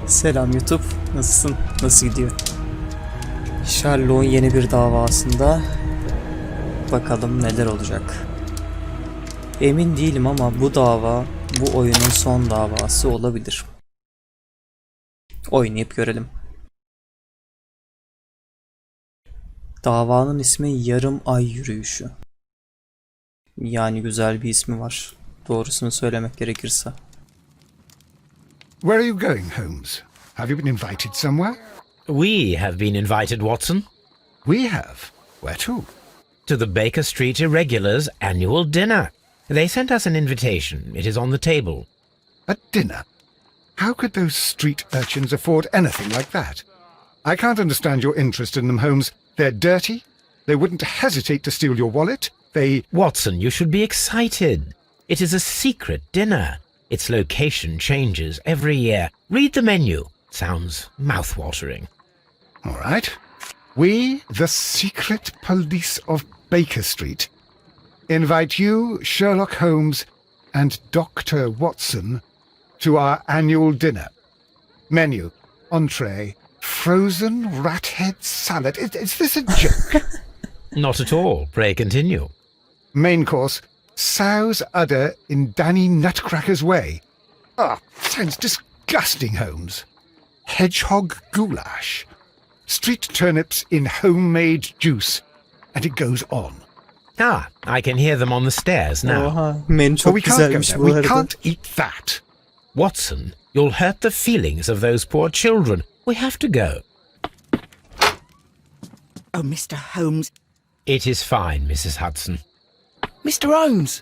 Selam YouTube. Nasılsın? Nasıl gidiyor? Sherlock'un yeni bir davasında bakalım neler olacak. Emin değilim ama bu dava bu oyunun son davası olabilir. Oynayıp görelim. Davanın ismi Yarım Ay Yürüyüşü. Yani güzel bir ismi var. Doğrusunu söylemek gerekirse. Where are you going, Holmes? Have you been invited somewhere? We have been invited, Watson. We have. Where to? To the Baker Street Irregulars' annual dinner. They sent us an invitation. It is on the table. A dinner? How could those street urchins afford anything like that? I can't understand your interest in them, Holmes. They're dirty. They wouldn't hesitate to steal your wallet. Watson, you should be excited. It is a secret dinner. Its location changes every year. Read the menu. Sounds mouth-watering. All right. We, the secret police of Baker Street, invite you, Sherlock Holmes, and Dr. Watson to our annual dinner. Menu, entree, frozen rat head salad. Is this a joke? Not at all. Pray continue. Main course, sow's udder in Danny Nutcracker's way. Sounds disgusting, Holmes. Hedgehog goulash. Street turnips in homemade juice. And it goes on. I can hear them on the stairs now. Oha, menü çok we can't go güzelmiş there. bu We arada. can't eat that. Watson, you'll hurt the feelings of those poor children. We have to go. Oh, Mr. Holmes. It is fine, Mrs. Hudson. Mr. Holmes!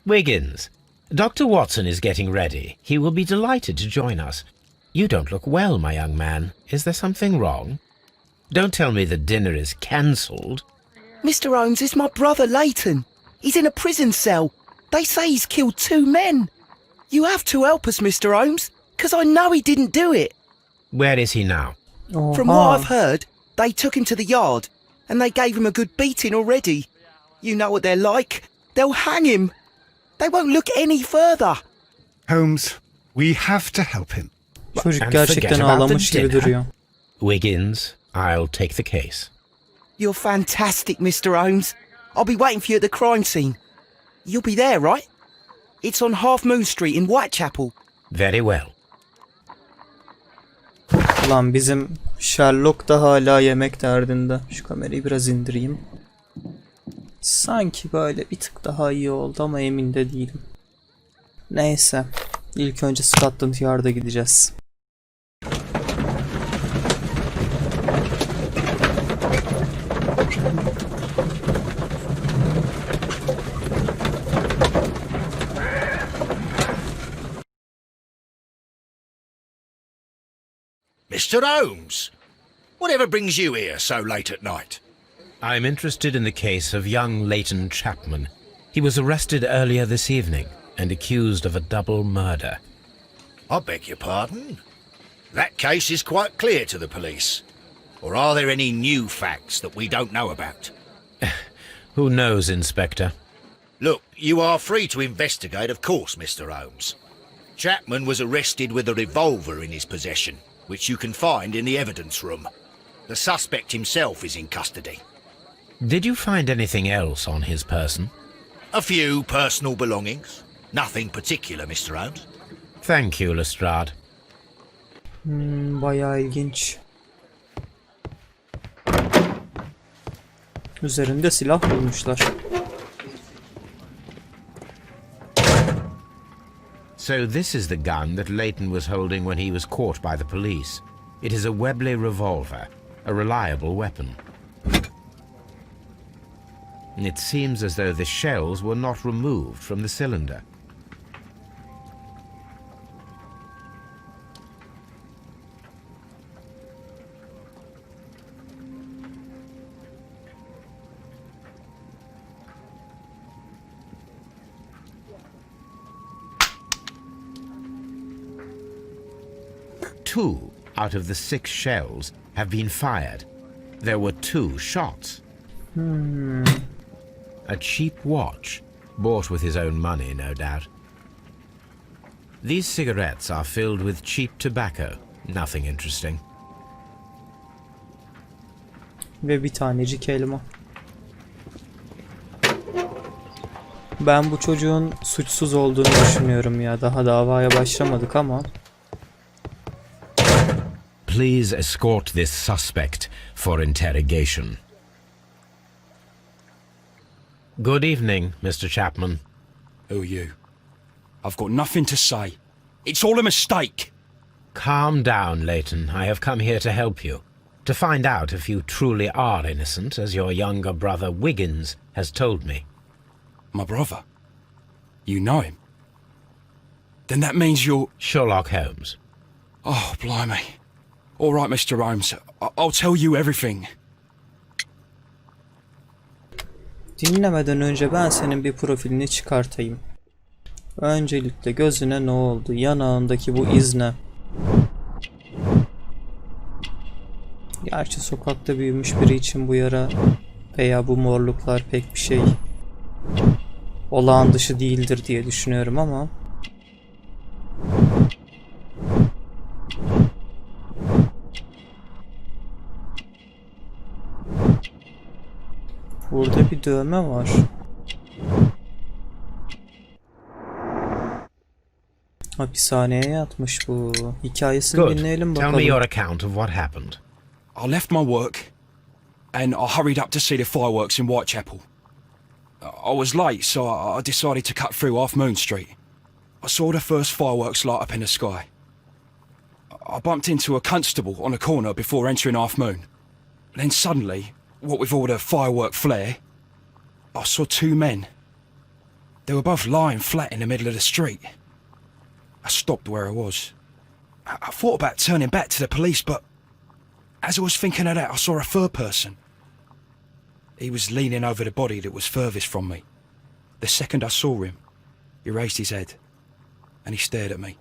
Wiggins, Dr. Watson is getting ready. He will be delighted to join us. You don't look well, my young man. Is there something wrong? Don't tell me the dinner is cancelled. Mr. Holmes is my brother Leighton. He's in a prison cell. They say he's killed 2 men. You have to help us, Mr. Holmes, because I know he didn't do it. Where is he now? From what I've heard, they took him to the yard, and they gave him a good beating already. You know what they're like. They'll hang him. They won't look any further. Holmes, we have to help him. Çocuk And gerçekten forget about the ağlamış gibi dinner. duruyor. Wiggins, I'll take the case. You're fantastic, Mr. Holmes. I'll be waiting for you at the crime scene. You'll be there, right? It's on Half Moon Street in Whitechapel. Very well. Lan bizim Sherlock da hala yemek derdinde. Şu kamerayı biraz indireyim. Sanki böyle bir tık daha iyi oldu ama emin de değilim. Neyse. İlk önce Scotland Yard'a gideceğiz. Mr. Holmes, whatever brings you here so late at night? I'm interested in the case of young Leighton Chapman. He was arrested earlier this evening and accused of a double murder. I beg your pardon? That case is quite clear to the police. Or are there any new facts that we don't know about? Who knows, Inspector? Look, you are free to investigate, of course, Mr. Holmes. Chapman was arrested with a revolver in his possession, which you can find in the evidence room. The suspect himself is in custody. Did you find anything else on his person? A few personal belongings. Nothing particular, Mr. Holmes. Thank you, Lestrade. Bayağı ilginç. Üzerinde silah bulmuşlar. So this is the gun that Leighton was holding when he was caught by the police. It is a Webley revolver, a reliable weapon. It seems as though the shells were not removed from the cylinder. Two out of the 6 shells have been fired. There were 2 shots. A cheap watch, bought with his own money, no doubt. These cigarettes are filled with cheap tobacco, Nothing interesting. Ve bir tanecik elma. Ben bu çocuğun suçsuz olduğunu düşünüyorum ya. Daha davaya başlamadık ama. Please escort this suspect for interrogation. Good evening, Mr. Chapman. Who are you? I've got nothing to say. It's all a mistake. Calm down, Leighton. I have come here to help you. To find out if you truly are innocent, as your younger brother Wiggins has told me. My brother? You know him? Then that means you're... Sherlock Holmes. Oh, blimey. All right, Mr. Holmes. I'll tell you everything. Dinlemeden önce ben senin bir profilini çıkartayım. Öncelikle gözüne ne oldu? Yanağındaki bu iz ne? Gerçi sokakta büyümüş biri için bu yara veya bu morluklar pek bir şey olağan dışı değildir diye düşünüyorum ama burada bir dövme var. Hapishaneye yatmış bu. Hikayesini Good. dinleyelim Tell me bakalım. your account of what happened. I left my work and I hurried up to see the fireworks in Whitechapel. I was late, so I decided to cut through Half Moon Street. I saw the first fireworks light up in the sky. I bumped into a constable on a corner before entering Half Moon. Then suddenly, what with all the firework flare, I saw two men. They were both lying flat in the middle of the street. I stopped where I was. I thought about turning back to the police, but as I was thinking of that, I saw a third person. He was leaning over the body that was furthest from me. The second I saw him, he raised his head and he stared at me.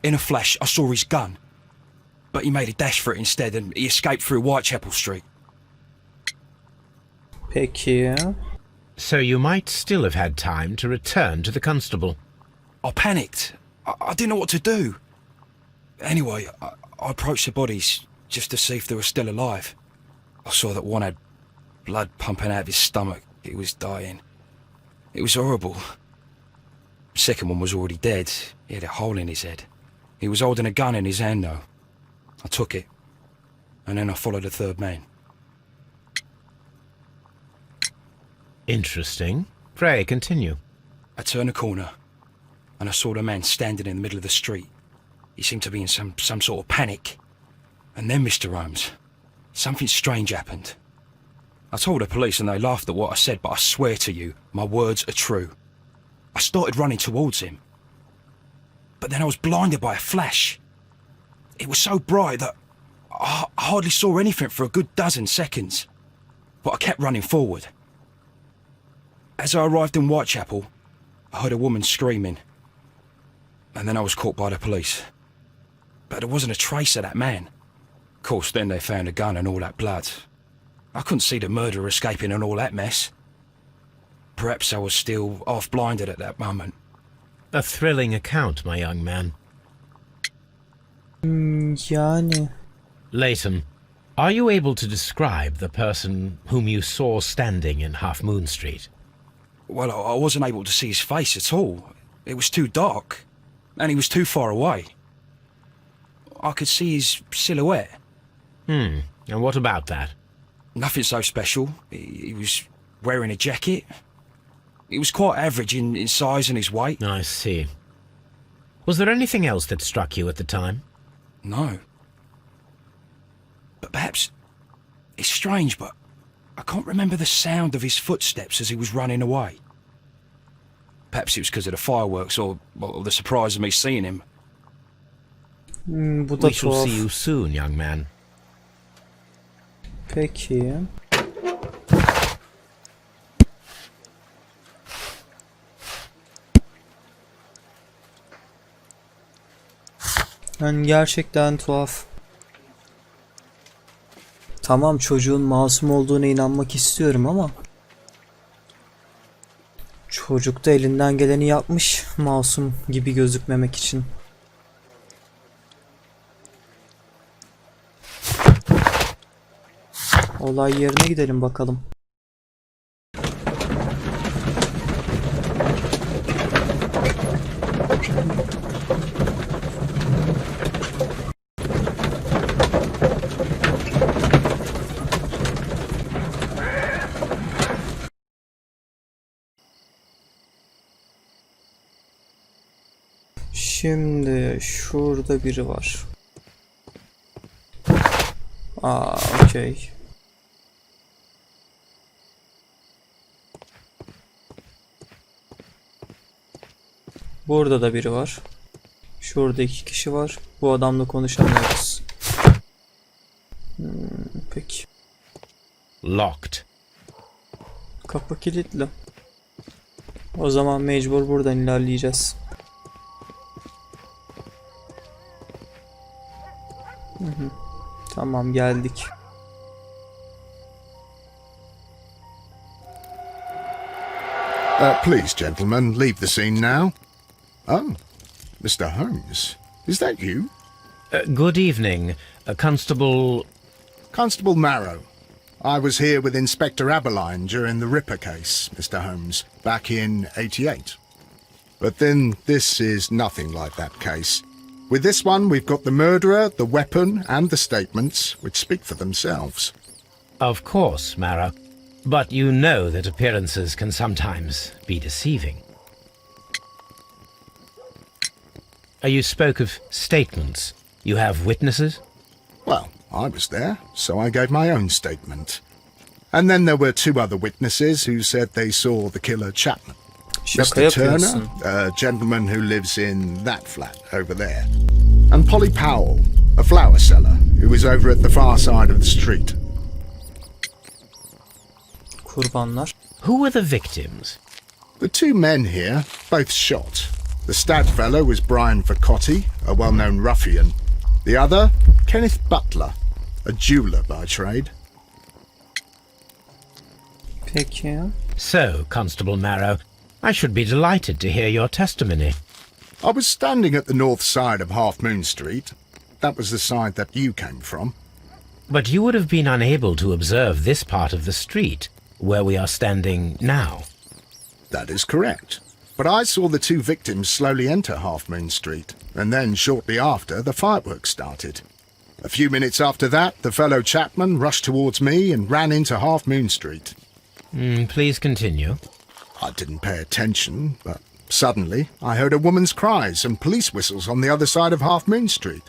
In a flash, I saw his gun, but he made a dash for it instead and he escaped through Whitechapel Street. Peki. So you might still have had time to return to the constable. I panicked. I didn't know what to do. Anyway, I approached the bodies just to see if they were still alive. I saw that one had blood pumping out of his stomach. He was dying. It was horrible. The second one was already dead. He had a hole in his head. He was holding a gun in his hand though. I took it. And then I followed the third man. Interesting. Pray, continue. I turned a corner and I saw the man standing in the middle of the street. He seemed to be in some sort of panic. And then, Mr. Holmes, something strange happened. I told the police and they laughed at what I said, but I swear to you, my words are true. I started running towards him. But then I was blinded by a flash. It was so bright that I hardly saw anything for a good dozen seconds. But I kept running forward. As I arrived in Whitechapel, I heard a woman screaming. And then I was caught by the police. But there wasn't a trace of that man. Of course, then they found a gun and all that blood. I couldn't see the murderer escaping and all that mess. Perhaps I was still half-blinded at that moment. A thrilling account, my young man. Yani Leighton, are you able to describe the person whom you saw standing in Half Moon Street? Well, I wasn't able to see his face at all. It was too dark. And he was too far away. I could see his silhouette. And what about that? Nothing so special. He was wearing a jacket. He was quite average in size and his weight. I see. Was there anything else that struck you at the time? No. But perhaps... It's strange, but I can't remember the sound of his footsteps as he was running away. Perhaps it was because of the fireworks or the surprise of me seeing him. bu da We shall tuhaf. see you soon, young man. Peki. Yani gerçekten tuhaf. Tamam, çocuğun masum olduğuna inanmak istiyorum ama çocuk da elinden geleni yapmış masum gibi gözükmemek için. Olay yerine gidelim bakalım. Şimdi şurada biri var. Okey. Burada da biri var. Şurada 2 kişi var. Bu adamla konuşamıyoruz. Peki. Locked. Kapı kilitli. O zaman mecbur buradan ilerleyeceğiz. Tamam, geldik. Please, gentlemen, leave the scene now. Oh, Mr. Holmes, is that you? Good evening, Constable... Constable Marrow. I was here with Inspector Aberline during the Ripper case, Mr. Holmes, back in '88. But then this is nothing like that case. With this one, we've got the murderer, the weapon, and the statements, which speak for themselves. Of course, Marrow. But you know that appearances can sometimes be deceiving. You spoke of statements. You have witnesses? Well, I was there, so I gave my own statement. And then there were 2 other witnesses who said they saw the killer Chapman. Şaka Mr. Turner, yapıyorsun. a gentleman who lives in that flat over there. And Polly Powell, a flower seller, who was over at the far side of the street. Kurbanlar. Who were the victims? The 2 men here, both shot. The stout fellow was Brian Vercotti, a well-known ruffian. The other, Kenneth Butler, a jeweller by trade. Peki. So, Constable Marrow, I should be delighted to hear your testimony. I was standing at the north side of Half Moon Street. That was the side that you came from. But you would have been unable to observe this part of the street, where we are standing now. That is correct. But I saw the 2 victims slowly enter Half Moon Street, and then shortly after, the fireworks started. A few minutes after that, the fellow Chapman rushed towards me and ran into Half Moon Street. Please continue. I didn't pay attention, but suddenly I heard a woman's cries and police whistles on the other side of Half Moon Street.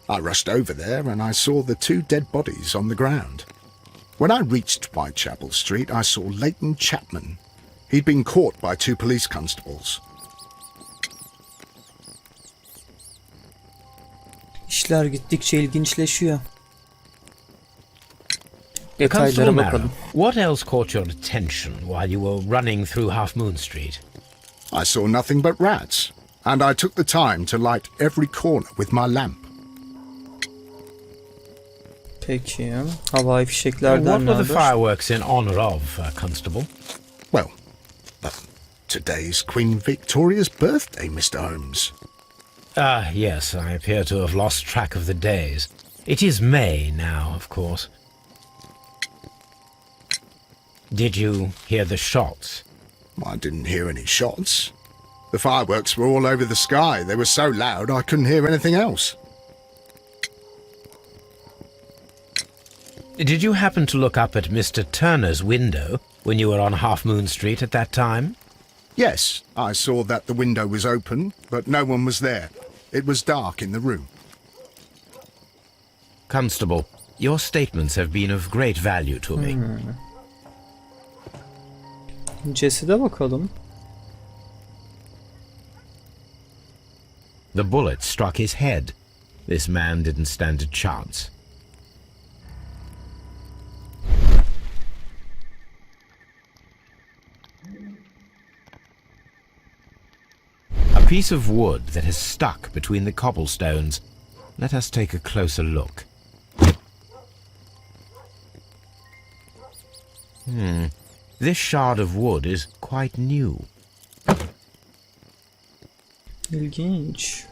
I rushed over there and I saw the 2 dead bodies on the ground. When I reached Whitechapel Street, I saw Leighton Chapman. He'd been caught by 2 police constables. İşler gittikçe ilginçleşiyor. Constable Detaylara Marrow, bakalım. what else caught your attention while you were running through Half Moon Street? I saw nothing but rats, and I took the time to light every corner with my lamp. Peki. Havai fişeklerden What ne were the haber? fireworks in honor of, Constable? Well, today's Queen Victoria's birthday, Mr. Holmes. Yes, I appear to have lost track of the days. It is May now, of course. Did you hear the shots? I didn't hear any shots. The fireworks were all over the sky. They were so loud I couldn't hear anything else. Did you happen to look up at Mr. Turner's window when you were on Half Moon Street at that time? Yes, I saw that the window was open, but no one was there. It was dark in the room. Constable, your statements have been of great value to me. Cesede bakalım. The bullet struck his head. This man didn't stand a chance. A piece of wood that has stuck between the cobblestones. Let us take a closer look. This shard of wood is quite new. İlginç.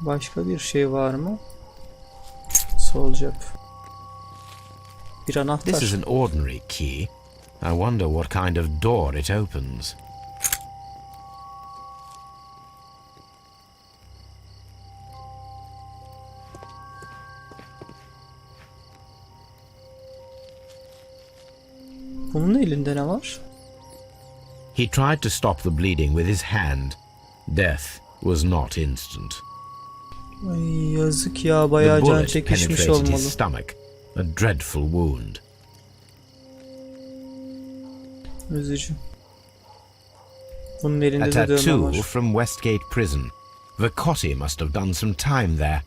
Başka bir şey var mı? Sol cep. Bir This is anahtar. an ordinary key. I wonder what kind of door it opens. Bunun elinde ne var? He tried to stop the bleeding with his hand. Death was not instant. Ay yazık ya, The bayağı can bullet çekişmiş penetrated olmalı. his stomach, a dreadful wound. Üzücü. Bunun A elinde de dövme tattoo var. from Westgate Prison. Vercotti must have done some time there.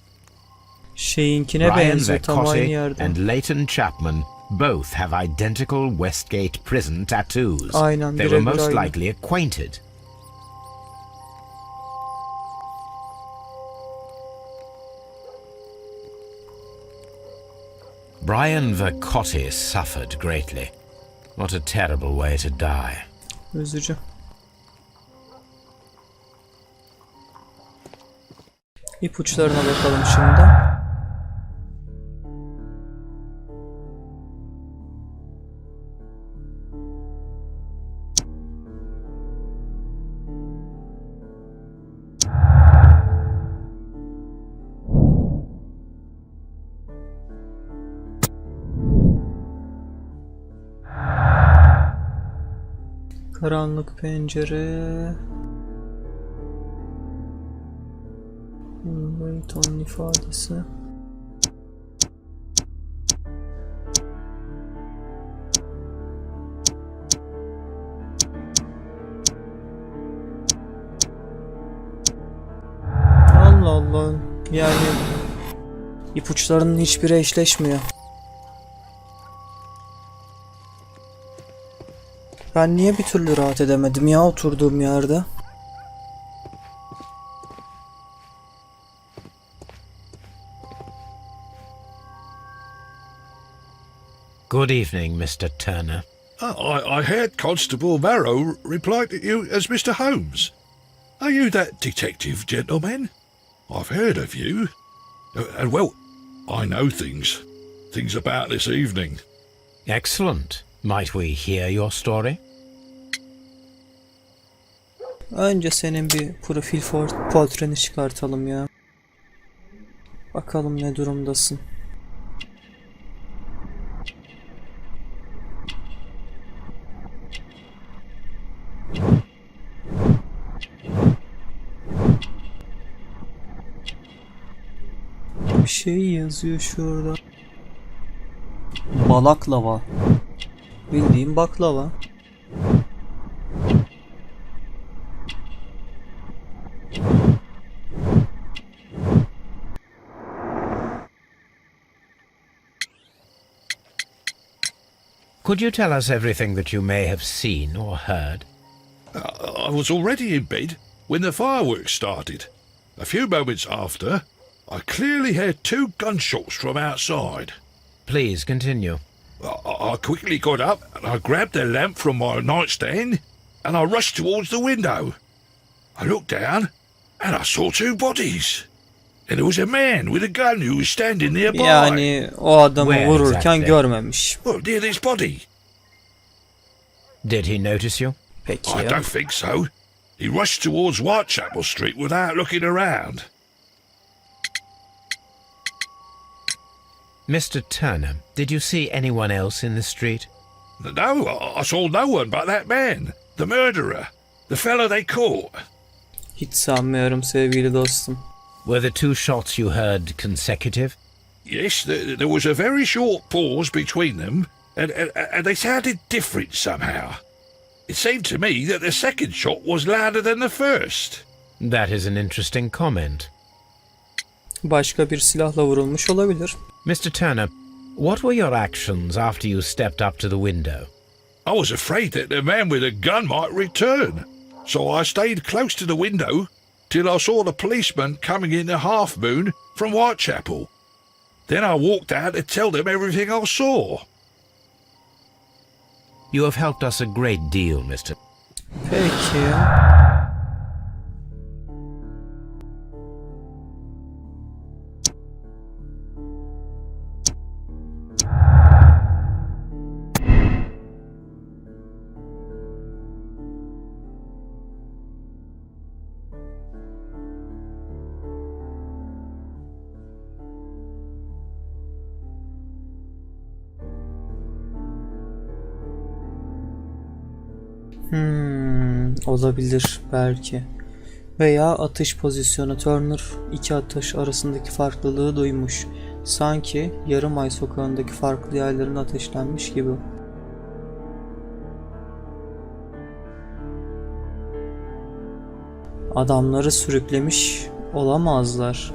Şeyinkine Brian benziyor, tam aynı Vercotti yerde. and Leighton Chapman both have identical Westgate Prison tattoos. Aynen, They were birebir most aynı. likely acquainted. Brian Vercotti suffered greatly. What a terrible way to die. Üzücü. İpuçlarına bakalım şimdi. Karanlık pencere. Ton ifadesi. Allah Allah. Yani ipuçlarının hiçbiri eşleşmiyor. Ben niye bir türlü rahat edemedim ya oturduğum yerde? Good evening, Mr. Turner. I heard Constable Barrow reply to you as Mr. Holmes. Are you that detective gentleman? I've heard of you. And well, I know things about this evening. Excellent. Might we hear your story? Önce senin bir profil portreni çıkartalım ya. Bakalım ne durumdasın. Bir şey yazıyor şurada. Balaklava. Bildiğim baklava. Could you tell us everything that you may have seen or heard? I was already in bed when the fireworks started. A few moments after, I clearly heard 2 gunshots from outside. Please continue. I quickly got up and I grabbed a lamp from my nightstand and I rushed towards the window. I looked down and I saw 2 bodies. And there was a man with a gun who was standing nearby. Yani o adamı Where vururken exactly? görmemiş. Well, near this body. Did he notice you? Peki I ya. don't think so. He rushed towards Whitechapel Street without looking around. Mr. Turner, did you see anyone else in the street? No, I saw no one but that man, the murderer, the fellow they caught. Hiç sanmıyorum sevgili dostum. Were the 2 shots you heard consecutive? Yes, there was a very short pause between them, and they sounded different somehow. It seemed to me that the second shot was louder than the first. That is an interesting comment. Başka bir silahla vurulmuş olabilir. Mr. Turner, what were your actions after you stepped up to the window? I was afraid that the man with a gun might return, so I stayed close to the window till I saw the policeman coming in the Half Moon from Whitechapel. Then I walked out to tell them everything I saw. You have helped us a great deal, Mr. Peki. Olabilir belki. Veya atış pozisyonu. Turner iki atış arasındaki farklılığı duymuş. Sanki yarım ay sokağındaki farklı yerlerin ateşlenmiş gibi. Adamları sürüklemiş olamazlar.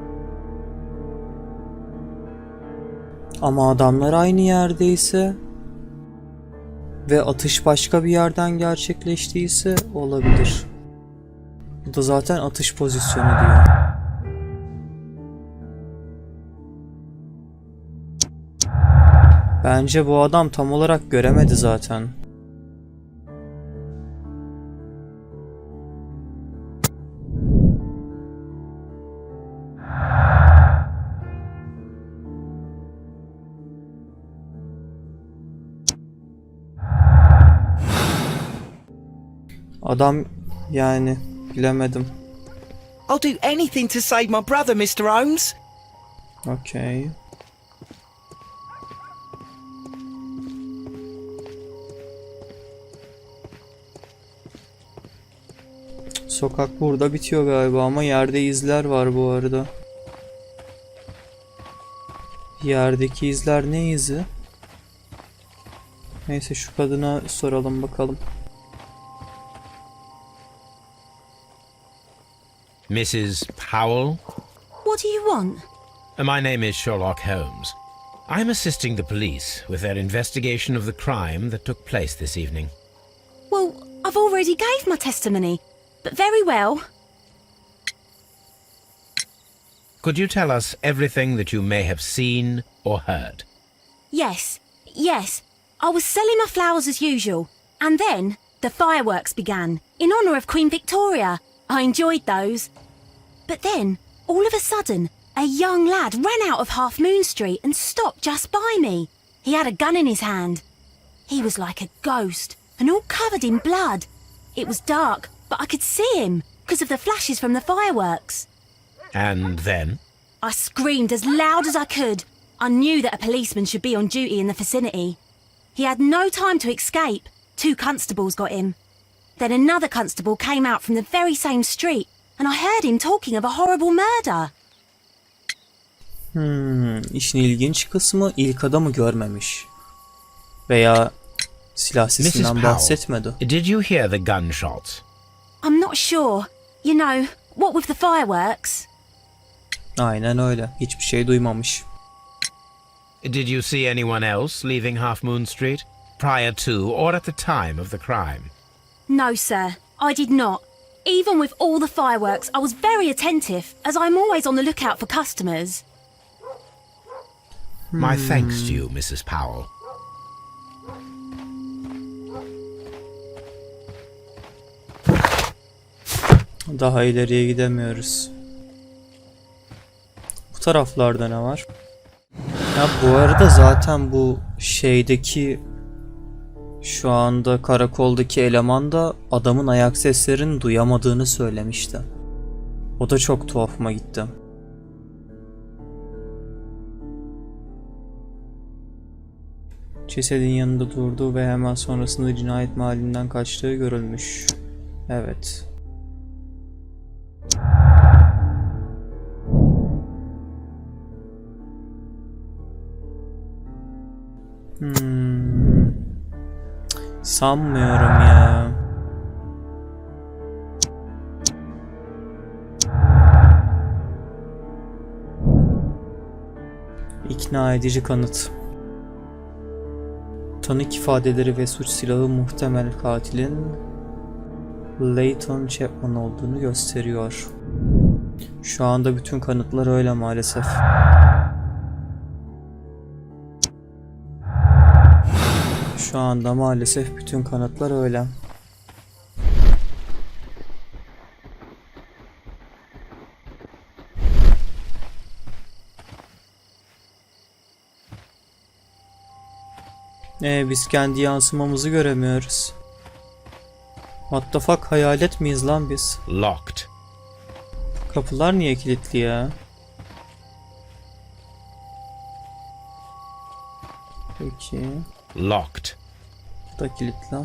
Ama adamlar aynı yerdeyse ve atış başka bir yerden gerçekleştiyse olabilir. Bu da zaten atış pozisyonu diyor. Bence bu adam tam olarak göremedi zaten. Adam yani bilemedim. I'll do anything to save my brother, Mr. Holmes. Okay. Sokak burada bitiyor galiba ama yerde izler var bu arada. Yerdeki izler ne izi? Neyse şu kadına soralım bakalım. Mrs. Powell? What do you want? My name is Sherlock Holmes. I'm assisting the police with their investigation of the crime that took place this evening. Well, I've already gave my testimony, but very well. Could you tell us everything that you may have seen or heard? Yes. I was selling my flowers as usual, and then the fireworks began, in honour of Queen Victoria. I enjoyed those. But then, all of a sudden, a young lad ran out of Half Moon Street and stopped just by me. He had a gun in his hand. He was like a ghost, and all covered in blood. It was dark, but I could see him, because of the flashes from the fireworks. And then? I screamed as loud as I could. I knew that a policeman should be on duty in the vicinity. He had no time to escape. 2 constables got him. Then another constable came out from the very same street, and I heard him talking of a horrible murder. İşin ilginç kısmı ilk adamı görmemiş. Veya silah Mrs. sesinden Powell, bahsetmedi. did you hear the gunshots? I'm not sure. You know, what with the fireworks? Aynen öyle. Hiçbir şey duymamış. Did you see anyone else leaving Half Moon Street prior to or at the time of the crime? No, sir, I did not. Even with all the fireworks, I was very attentive, as I'm always on the lookout for customers. My thanks to you, Mrs. Powell. Daha ileriye gidemiyoruz. Bu taraflarda ne var? Ya bu arada zaten bu şeydeki şu anda karakoldaki eleman da adamın ayak seslerini duyamadığını söylemişti. O da çok tuhafıma gitti. Cesedin yanında durduğu ve hemen sonrasında cinayet mahallinden kaçtığı görülmüş. Evet. Sanmıyorum ya. İkna edici kanıt. Tanık ifadeleri ve suç silahı muhtemel katilin Layton Chapman olduğunu gösteriyor. Şu anda bütün kanıtlar öyle maalesef. Şu anda maalesef bütün kanıtlar öyle. Biz kendi yansımamızı göremiyoruz. What the fuck, hayalet miyiz lan biz? Locked. Kapılar niye kilitli ya? Peki. Locked. Bu da kilitli.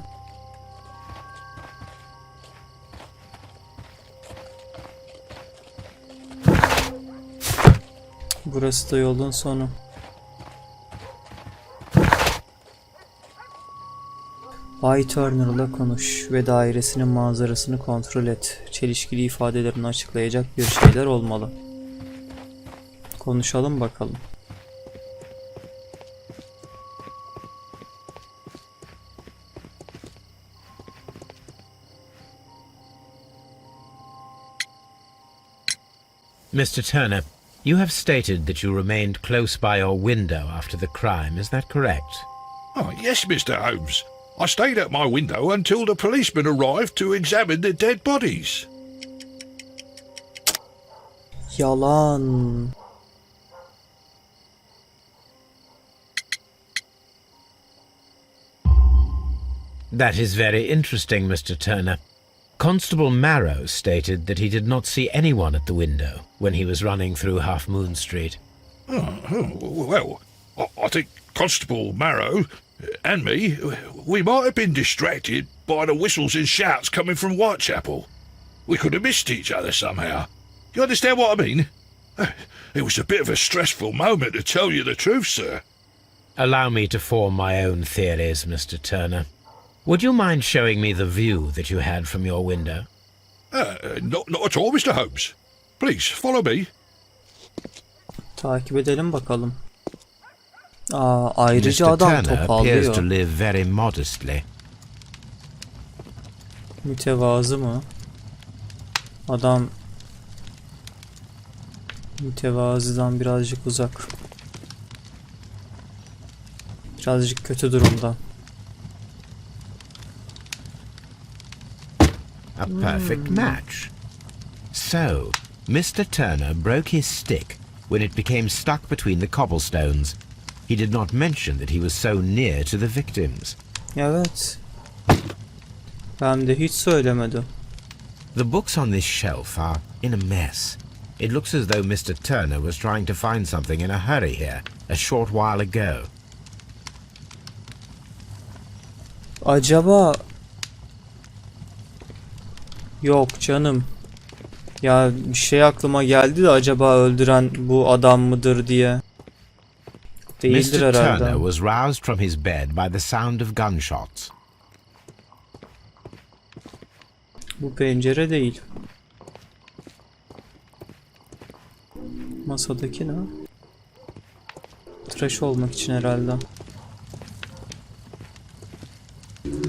Burası da yolun sonu. Bay Turner'la konuş ve dairesinin manzarasını kontrol et. Çelişkili ifadelerini açıklayacak bir şeyler olmalı. Konuşalım bakalım. Mr. Turner, you have stated that you remained close by your window after the crime, is that correct? Oh, yes, Mr. Holmes. I stayed at my window until the policeman arrived to examine the dead bodies. Yalan. That is very interesting, Mr. Turner. Constable Marrow stated that he did not see anyone at the window when he was running through Half Moon Street. Well, I think Constable Marrow and me, we might have been distracted by the whistles and shouts coming from Whitechapel. We could have missed each other somehow. You understand what I mean? It was a bit of a stressful moment, to tell you the truth, sir. Allow me to form my own theories, Mr. Turner. Would you mind showing me the view that you had from your window? Not at all, Mr. Holmes. Please, follow me. Takip edelim bakalım. Ayrıca Mr. adam Turner appears to topallıyor. live very modestly. Mütevazı mı? Adam mütevazıdan birazcık uzak. Birazcık kötü durumda. A perfect match. So, Mr. Turner broke his stick when it became stuck between the cobblestones. He did not mention that he was so near to the victims. Evet. Ben de hiç söylemedim. The books on this shelf are in a mess. It looks as though Mr. Turner was trying to find something in a hurry here a short while ago. Acaba... Yok canım. Ya bir şey aklıma geldi de acaba öldüren bu adam mıdır diye. Değildir Mr. herhalde. Turner was roused from his bed by the sound of gunshots. Bu pencere değil. Masadaki ne? Tıraş olmak için herhalde.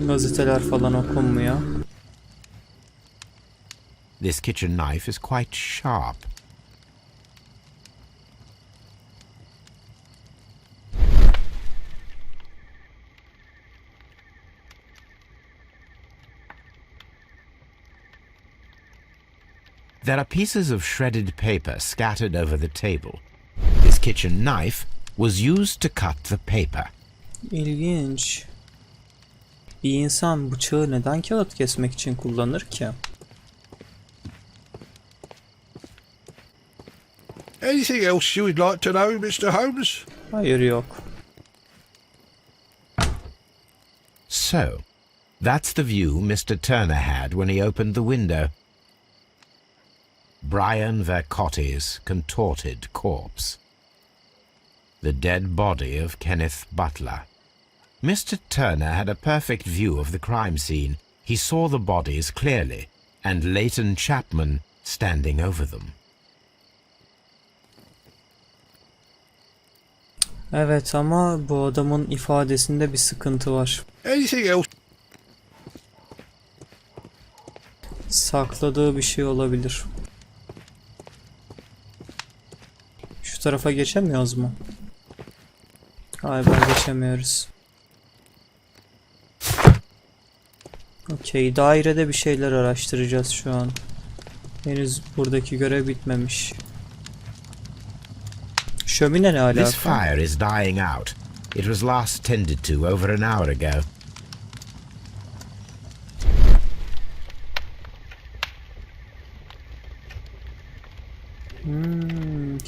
Gazeteler falan okunmuyor. This kitchen knife is quite sharp. There are pieces of shredded paper scattered over the table. This kitchen knife was used to cut the paper. İlginç. Bir insan bıçağı neden kağıt kesmek için kullanır ki? Anything else you would like to know, Mr. Holmes? Hayır, yok. So, that's the view Mr. Turner had when he opened the window. Brian Vercotti's contorted corpse. The dead body of Kenneth Butler. Mr. Turner had a perfect view of the crime scene. He saw the bodies clearly, and Leighton Chapman standing over them. Evet ama bu adamın ifadesinde bir sıkıntı var. Anything else? Sakladığı bir şey olabilir. Şu tarafa geçemiyoruz mu? Galiba geçemiyoruz. Okey, dairede bir şeyler araştıracağız şu an. Henüz buradaki görev bitmemiş. Şömine ne alaka? This fire is dying out. It was last tended to over an hour ago.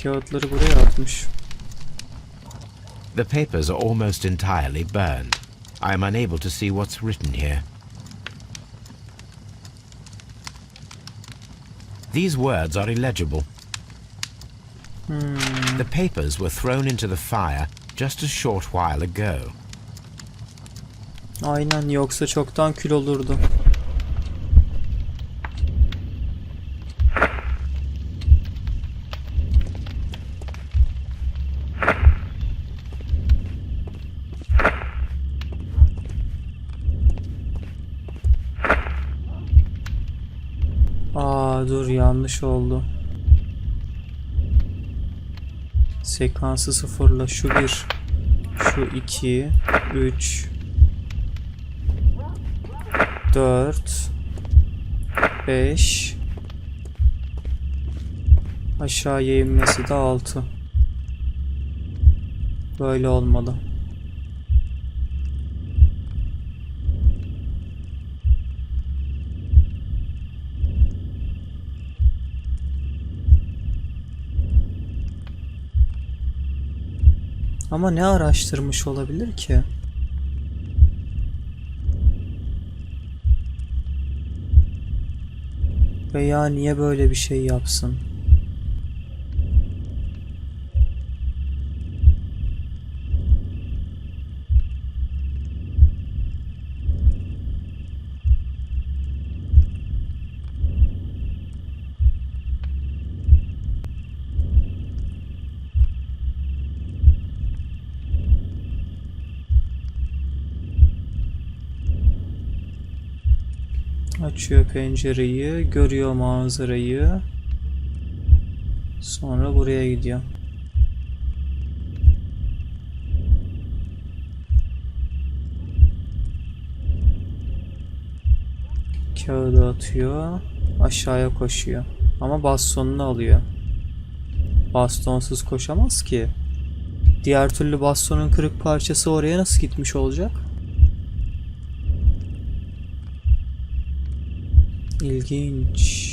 Kağıtları buraya atmış. The papers are almost entirely burned. I am unable to see what's written here. These words are illegible. The papers were thrown into the fire just a short while ago. Aynen, yoksa çoktan kül olurdu. Dur, yanlış oldu. Sekansı sıfırla. Şu 1, şu 2, 3, 4, 5, aşağıya inmesi de 6. Böyle olmalı. Ama ne araştırmış olabilir ki? Veya niye böyle bir şey yapsın? Açıyor pencereyi, görüyor manzarayı. Sonra buraya gidiyor. Kağıdı atıyor, aşağıya koşuyor. Ama bastonunu alıyor. Bastonsuz koşamaz ki. Diğer türlü bastonun kırık parçası oraya nasıl gitmiş olacak? İlginç.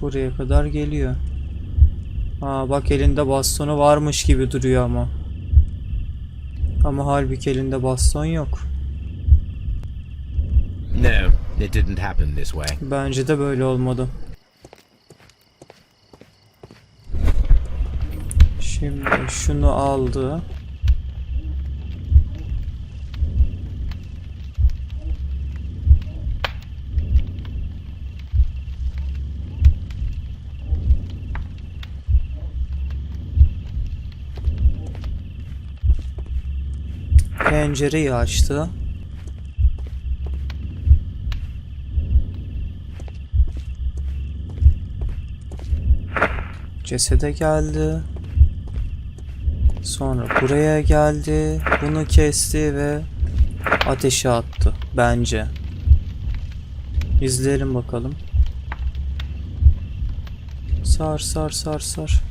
Buraya kadar geliyor. Bak, elinde bastonu varmış gibi duruyor ama. Ama halbuki elinde baston yok. No, it didn't happen this way. Bence de böyle olmadı. Şimdi şunu aldı. Pencereyi açtı. Cesede geldi. Sonra buraya geldi. Bunu kesti ve ateşe attı. Bence. İzleyelim bakalım. Sar sar sar sar.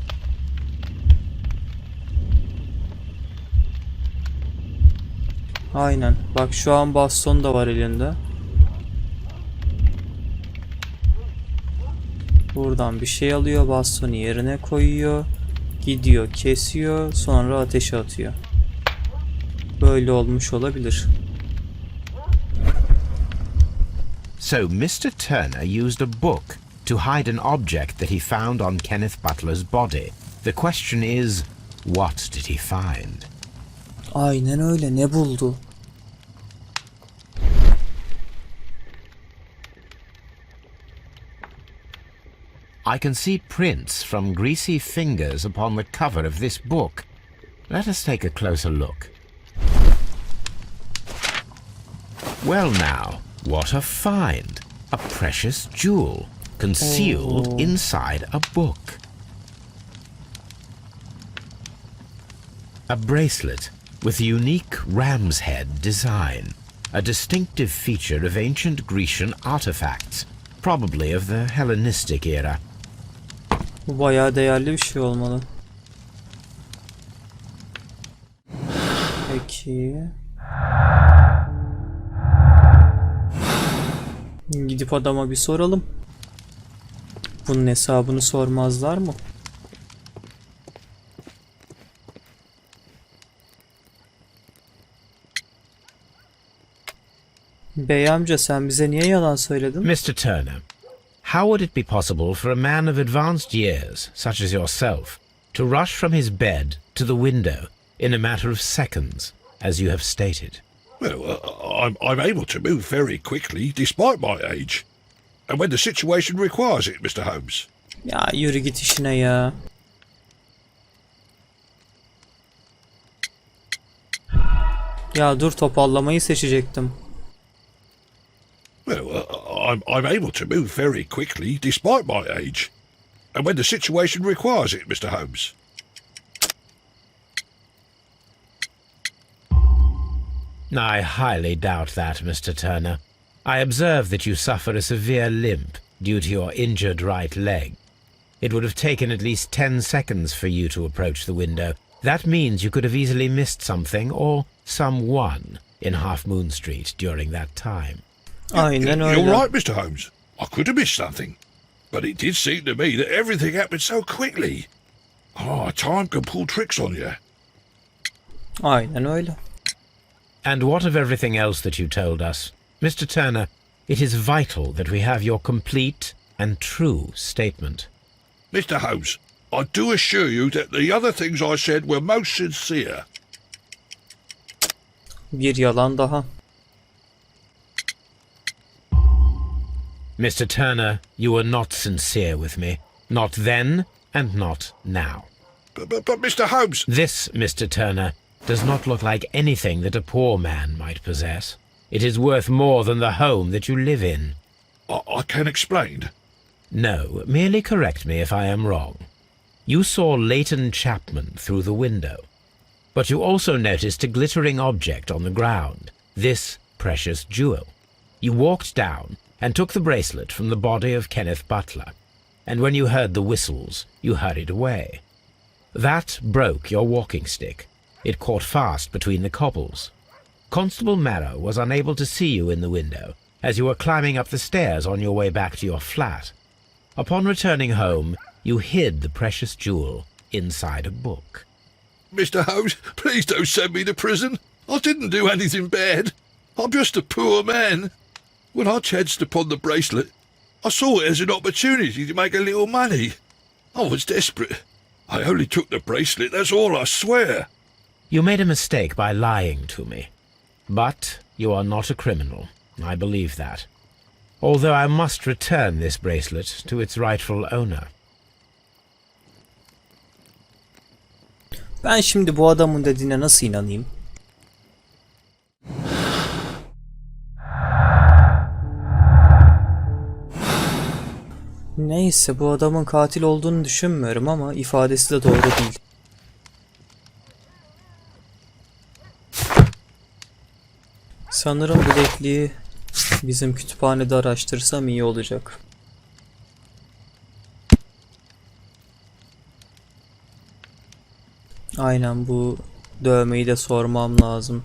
Aynen. Bak, şu an baston da var elinde. Buradan bir şey alıyor, bastonu yerine koyuyor. Gidiyor, kesiyor, sonra ateşe atıyor. Böyle olmuş olabilir. So Mr. Turner used a book to hide an object that he found on Kenneth Butler's body. The question is, what did he find? Aynen öyle. Ne buldu? I can see prints from greasy fingers upon the cover of this book. Let us take a closer look. Well now, what a find! A precious jewel concealed inside a book. A bracelet with a unique ram's head design, a distinctive feature of ancient Grecian artifacts, probably of the Hellenistic era. Bu bayağı değerli bir şey olmalı. Peki. Gidip adama bir soralım. Bunun hesabını sormazlar mı? Bey amca sen bize niye yalan söyledin? Mr. Turner, how would it be possible for a man of advanced years, such as yourself, to rush from his bed to the window in a matter of seconds, as you have stated? Well, I'm able to move very quickly despite my age. And when the situation requires it, Mr. Holmes. Ya yürü git işine ya. Ya dur, topallamayı seçecektim. Well, I'm able to move very quickly despite my age. And when the situation requires it, Mr. Holmes. I highly doubt that, Mr. Turner. I observe that you suffer a severe limp due to your injured right leg. It would have taken at least 10 seconds for you to approach the window. That means you could have easily missed something or someone in Half Moon Street during that time. Aynen öyle. You're right, Mr. Holmes. I could have missed something. But it did seem to me that everything happened so quickly. Oh, time can pull tricks on you. Aynen öyle. And what of everything else that you told us? Mr. Turner, it is vital that we have your complete and true statement. Mr. Holmes, I do assure you that the other things I said were most sincere. Bir yalan daha. Mr. Turner, you were not sincere with me. Not then and not now. But Mr. Holmes... This, Mr. Turner, does not look like anything that a poor man might possess. It is worth more than the home that you live in. I can explain. No, merely correct me if I am wrong. You saw Leighton Chapman through the window, but you also noticed a glittering object on the ground, this precious jewel. You walked down and took the bracelet from the body of Kenneth Butler, and when you heard the whistles, you hurried away. That broke your walking stick. It caught fast between the cobbles. Constable Marrow was unable to see you in the window, as you were climbing up the stairs on your way back to your flat. Upon returning home, you hid the precious jewel inside a book. Mr. Holmes, please don't send me to prison. I didn't do anything bad. I'm just a poor man. When I chanced upon the bracelet, I saw it as an opportunity to make a little money. I was desperate. I only took the bracelet, that's all, I swear. You made a mistake by lying to me. But you are not a criminal. I believe that. Although I must return this bracelet to its rightful owner. Ben şimdi bu adamın dediğine nasıl inanayım? Neyse, bu adamın katil olduğunu düşünmüyorum ama ifadesi de doğru değil. Sanırım bilekliği bizim kütüphanede araştırsam iyi olacak. Aynen, bu dövmeyi de sormam lazım.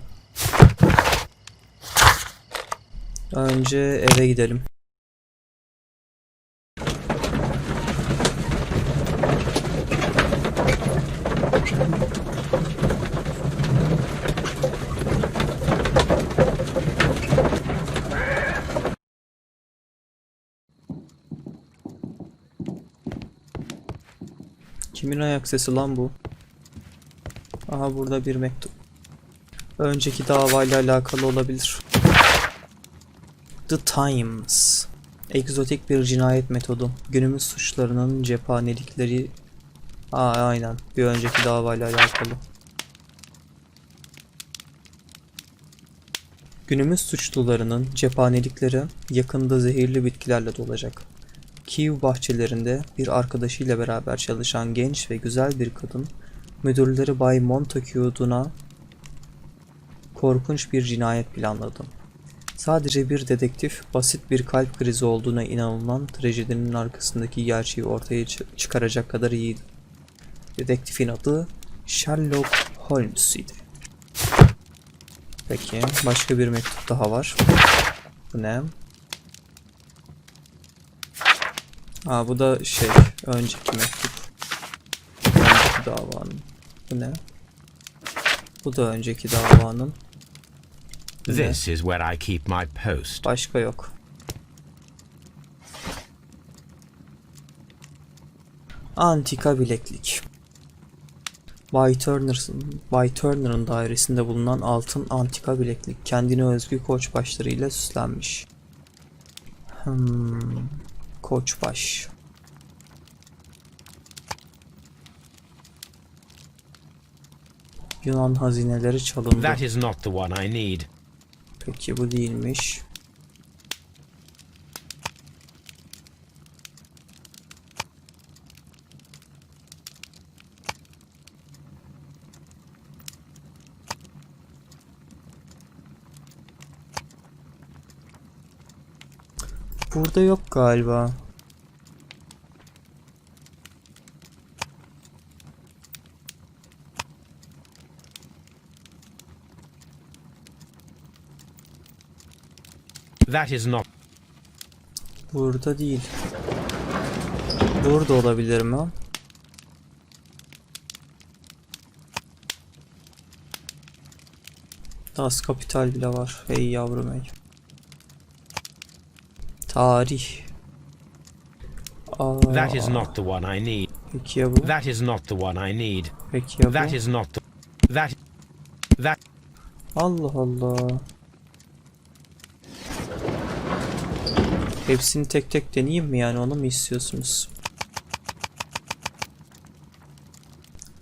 Önce eve gidelim. Kimin ayak sesi lan bu? Aha, burada bir mektup. Önceki davayla alakalı olabilir. The Times. Egzotik bir cinayet metodu. Günümüz suçlarının cephanelikleri... aynen. Bir önceki davayla alakalı. Günümüz suçlularının cephanelikleri yakında zehirli bitkilerle dolacak. Kiev bahçelerinde bir arkadaşıyla beraber çalışan genç ve güzel bir kadın, müdürleri Bay Montague'duna korkunç bir cinayet planladı. Sadece bir dedektif, basit bir kalp krizi olduğuna inanılan trajedinin arkasındaki gerçeği ortaya çıkaracak kadar iyiydi. Dedektifin adı Sherlock Holmes idi. Peki, başka bir mektup daha var. Bu ne? Bu da önceki mektup. Önceki davanın. Bu ne? Bu da önceki davanın. üstünde. This is where I keep my post. Başka yok. Antika bileklik. Bay Turner'ın dairesinde bulunan altın antika bileklik kendine özgü koç başlarıyla süslenmiş. Koçbaş. Yunan hazineleri çalındı. That is not the one I need. Peki bu değilmiş. Burada yok galiba. That is not. Burada değil. Burada olabilir mi? Das Kapital bile var. Hey yavrum hey. Tarih. That is not the one I need. Peki ya bu? That is not the one I need. Peki ya bu? That is not the. That. Allah Allah. Hepsini tek tek deneyeyim mi yani, onu mu istiyorsunuz?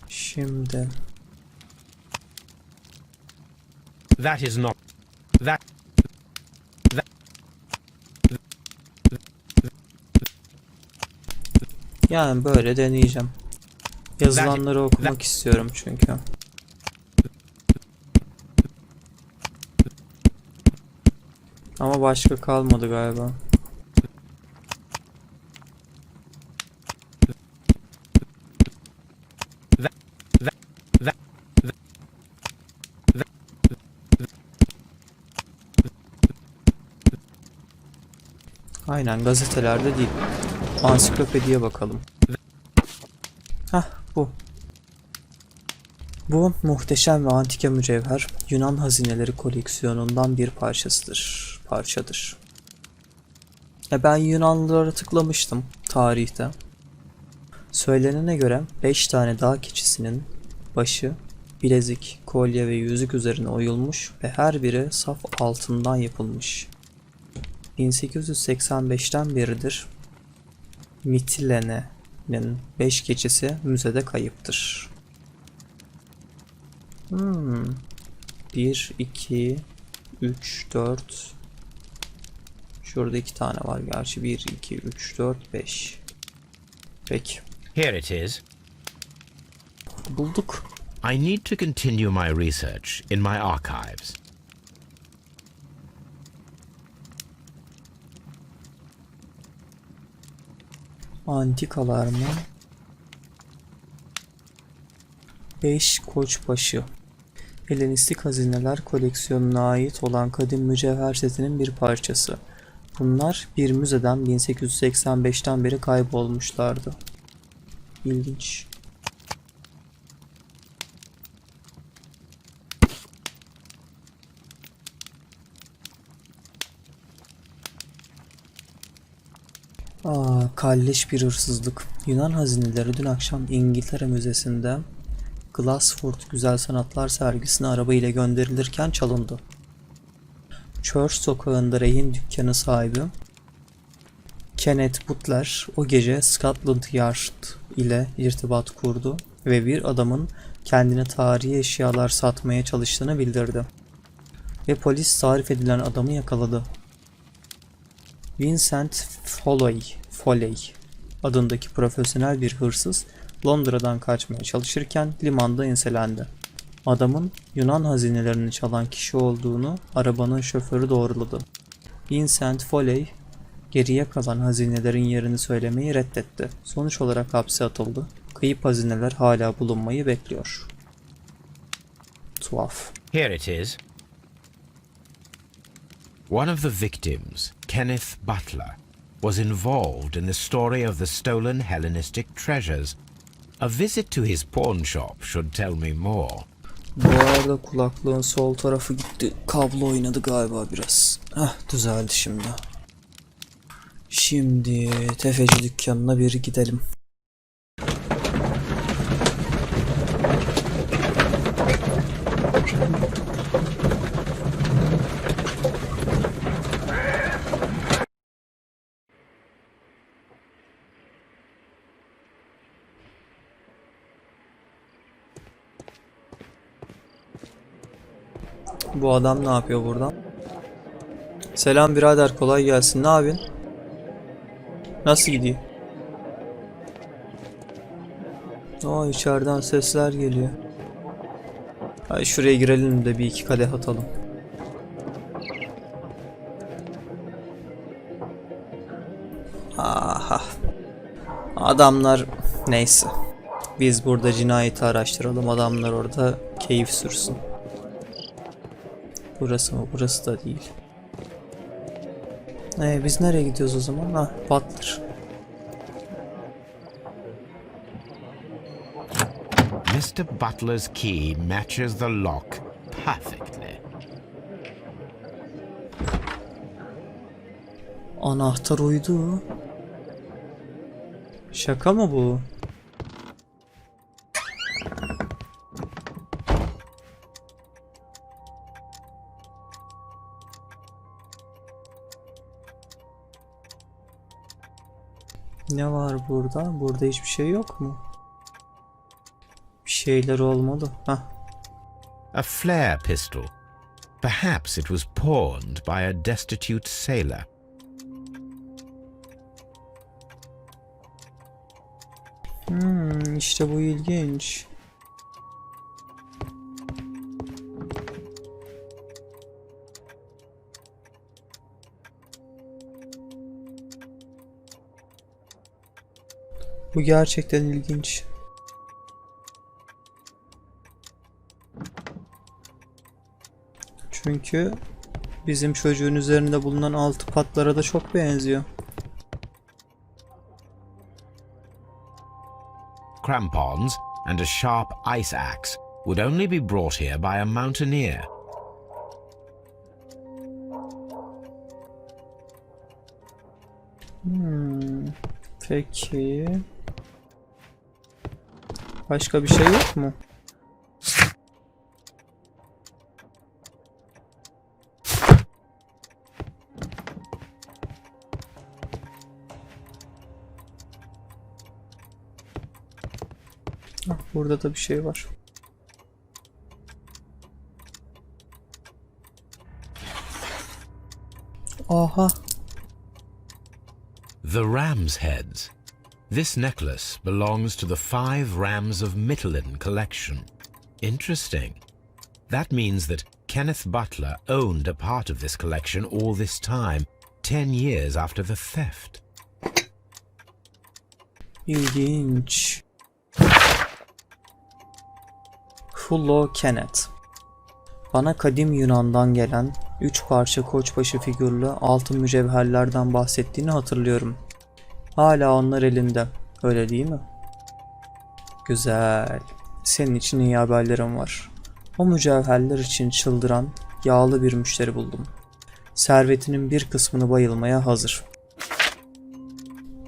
Şimdi. That is not. That. Yani böyle deneyeceğim. Yazılanları okumak istiyorum çünkü. Ama başka kalmadı galiba. Aynen, gazetelerde değil. Ansiklopediye bakalım. Hah, bu. Bu muhteşem ve antika mücevher Yunan hazineleri koleksiyonundan bir parçadır. Ben Yunanlılara tıklamıştım tarihte. Söylenene göre 5 tane dağ keçisinin başı, bilezik, kolye ve yüzük üzerine oyulmuş ve her biri saf altından yapılmış. 1885'ten beridir Mitilene'nin 5 keçisi müzede kayıptır. 1, 2, 3, 4. Şurada 2 tane var gerçi. 1, 2, 3, 4, 5. Peki. Here it is. Bulduk. I need to continue my research in my archives. Antikalar mı? 5 koçbaşı. Helenistik hazineler koleksiyonuna ait olan kadim mücevher setinin bir parçası. Bunlar bir müzeden 1885'ten beri kaybolmuşlardı. İlginç. Kalleş bir hırsızlık. Yunan hazineleri dün akşam İngiltere Müzesi'nde Glassford Güzel Sanatlar sergisine araba ile gönderilirken çalındı. Church sokağında rehin dükkanı sahibi Kenneth Butler o gece Scotland Yard ile irtibat kurdu ve bir adamın kendine tarihi eşyalar satmaya çalıştığını bildirdi. Ve polis tarif edilen adamı yakaladı. Vincent Foley adındaki profesyonel bir hırsız Londra'dan kaçmaya çalışırken limanda enselendi. Adamın Yunan hazinelerini çalan kişi olduğunu arabanın şoförü doğruladı. Vincent Foley geriye kalan hazinelerin yerini söylemeyi reddetti. Sonuç olarak hapse atıldı. Kayıp hazineler hala bulunmayı bekliyor. Tuhaf. Here it is. One of the victims, Kenneth Butler, was involved in the story of the stolen Hellenistic treasures. A visit to his pawn shop should tell me more. Bu arada kulaklığın sol tarafı gitti. Kablo oynadı galiba biraz. Düzeldi şimdi. Şimdi tefeci dükkanına bir gidelim. Bu adam ne yapıyor burada? Selam birader, kolay gelsin. Ne yapıyorsun? Nasıl gidiyor? İçeriden sesler geliyor. Hadi şuraya girelim de bir iki kadeh atalım. Aha. Adamlar neyse. Biz burada cinayeti araştıralım. Adamlar orada keyif sürsün. Burası mı? Burası da değil. Biz nereye gidiyoruz o zaman? Butler. Mr. Butler's key matches the lock perfectly. Anahtar uydu. Şaka mı bu? Ne var burada? Burada hiçbir şey yok mu? Bir şeyler olmalı. A flare pistol. Perhaps it was pawned by a destitute sailor. İşte bu ilginç. Bu gerçekten ilginç. Çünkü bizim çocuğun üzerinde bulunan altı patlara da çok benziyor. Crampons and a sharp ice axe would only be brought here by a mountaineer. Peki. Başka bir şey yok mu? Burada da bir şey var. Aha. The ram's heads. This necklace belongs to the 5 rams of Mittelin collection. Interesting. That means that Kenneth Butler owned a part of this collection all this time, 10 years after the theft. İlginç. Fullo Kenneth. Bana kadim Yunan'dan gelen 3 parça koçbaşı figürlü altın mücevherlerden bahsettiğini hatırlıyorum. Hala onlar elinde. Öyle değil mi? Güzel. Senin için iyi haberlerim var. O mücevherler için çıldıran, yağlı bir müşteri buldum. Servetinin bir kısmını bayılmaya hazır.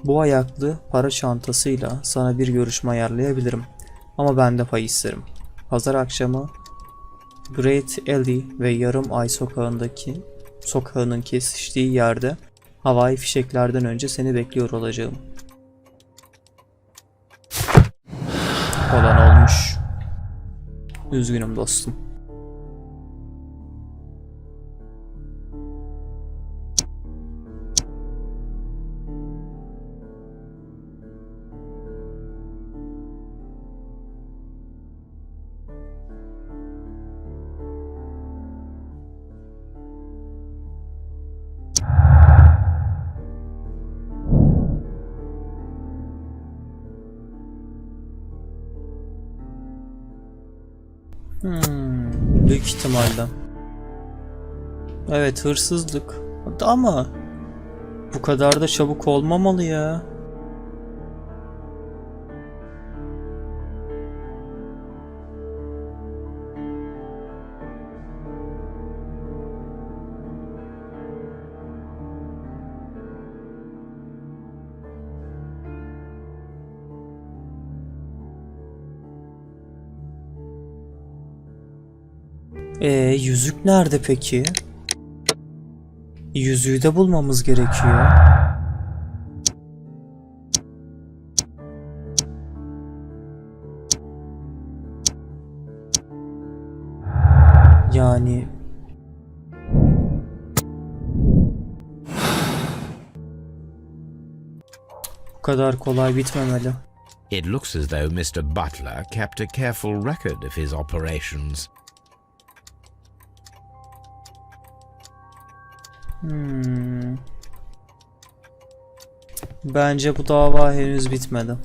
Bu ayaklı para çantasıyla sana bir görüşme ayarlayabilirim. Ama ben de pay isterim. Pazar akşamı Great Alley ve Yarım Ay sokağının kesiştiği yerde havai fişeklerden önce seni bekliyor olacağım. Olan olmuş. Üzgünüm dostum. Büyük ihtimalle. Evet, hırsızlık. Ama bu kadar da çabuk olmamalı ya. Yüzük nerede peki? Yüzüğü de bulmamız gerekiyor. Yani bu kadar kolay bitmemeli. It looks as though Mr. Butler kept a careful record of his operations. Bence bu dava henüz bitmedi.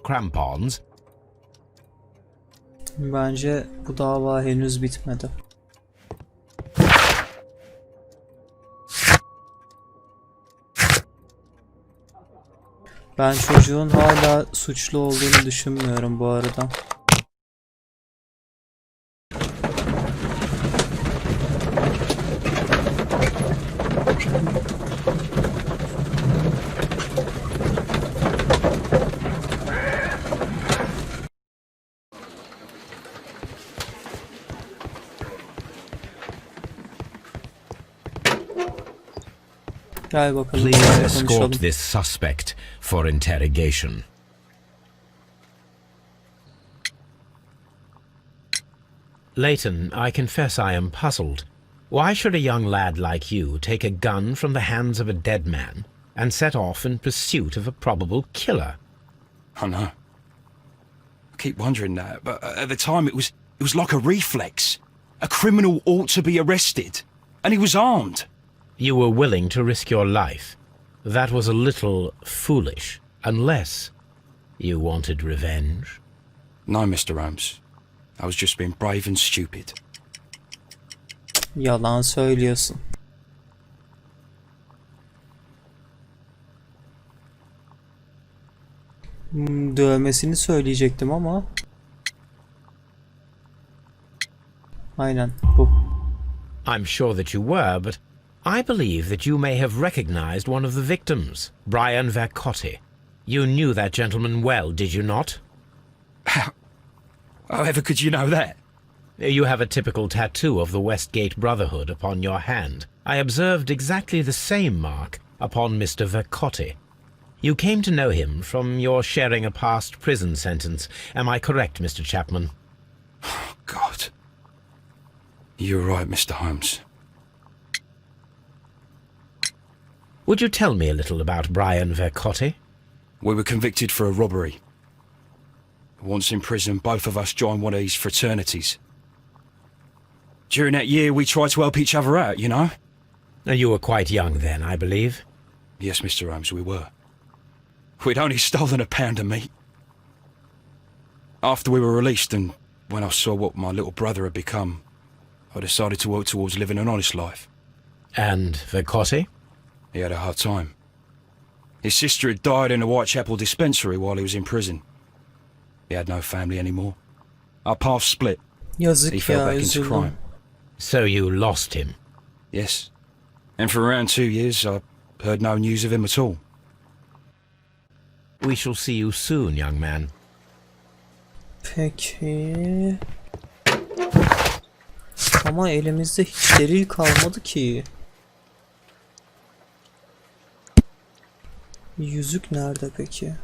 Crampons. Bence bu dava henüz bitmedi. Ben çocuğun hala suçlu olduğunu düşünmüyorum bu arada. Gel bakalım. Please konuşalım. escort this suspect for interrogation. Leighton, I confess I am puzzled. Why should a young lad like you take a gun from the hands of a dead man and set off in pursuit of a probable killer? I know. I keep wondering that, but at the time it was like a reflex. A criminal ought to be arrested, and he was armed. You were willing to risk your life. That was a little foolish, unless you wanted revenge. No, Mr. Holmes. I was just being brave and stupid. Yalan söylüyorsun. Dövmesini söyleyecektim ama. Aynen bu. I'm sure that you were, but I believe that you may have recognized one of the victims, Brian Vercotti. You knew that gentleman well, did you not? However could you know that? You have a typical tattoo of the Westgate Brotherhood upon your hand. I observed exactly the same mark upon Mr. Vercotti. You came to know him from your sharing a past prison sentence. Am I correct, Mr. Chapman? Oh, God. You're right, Mr. Holmes. Would you tell me a little about Brian Vercotti? We were convicted for a robbery. Once in prison, both of us joined one of these fraternities. During that year, we tried to help each other out, you know? You were quite young then, I believe. Yes, Mr. Holmes, we were. We'd only stolen a pound of meat. After we were released, and when I saw what my little brother had become, I decided to work towards living an honest life. And Vercotti? He had a hard time. His sister had died in a Whitechapel dispensary while he was in prison. He had no family anymore. Our paths split. He Yazık fell ya, back into üzüldüm. crime. So you lost him. Yes. And for around 2 years, I heard no news of him at all. We shall see you soon, young man. Peki. Ama elimizde hiç delil kalmadı ki. Yüzük nerede peki?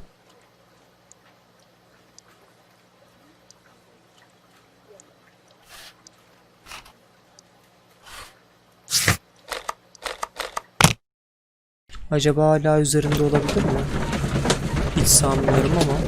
Acaba hala üzerinde olabilir mi? Hiç sanmıyorum ama.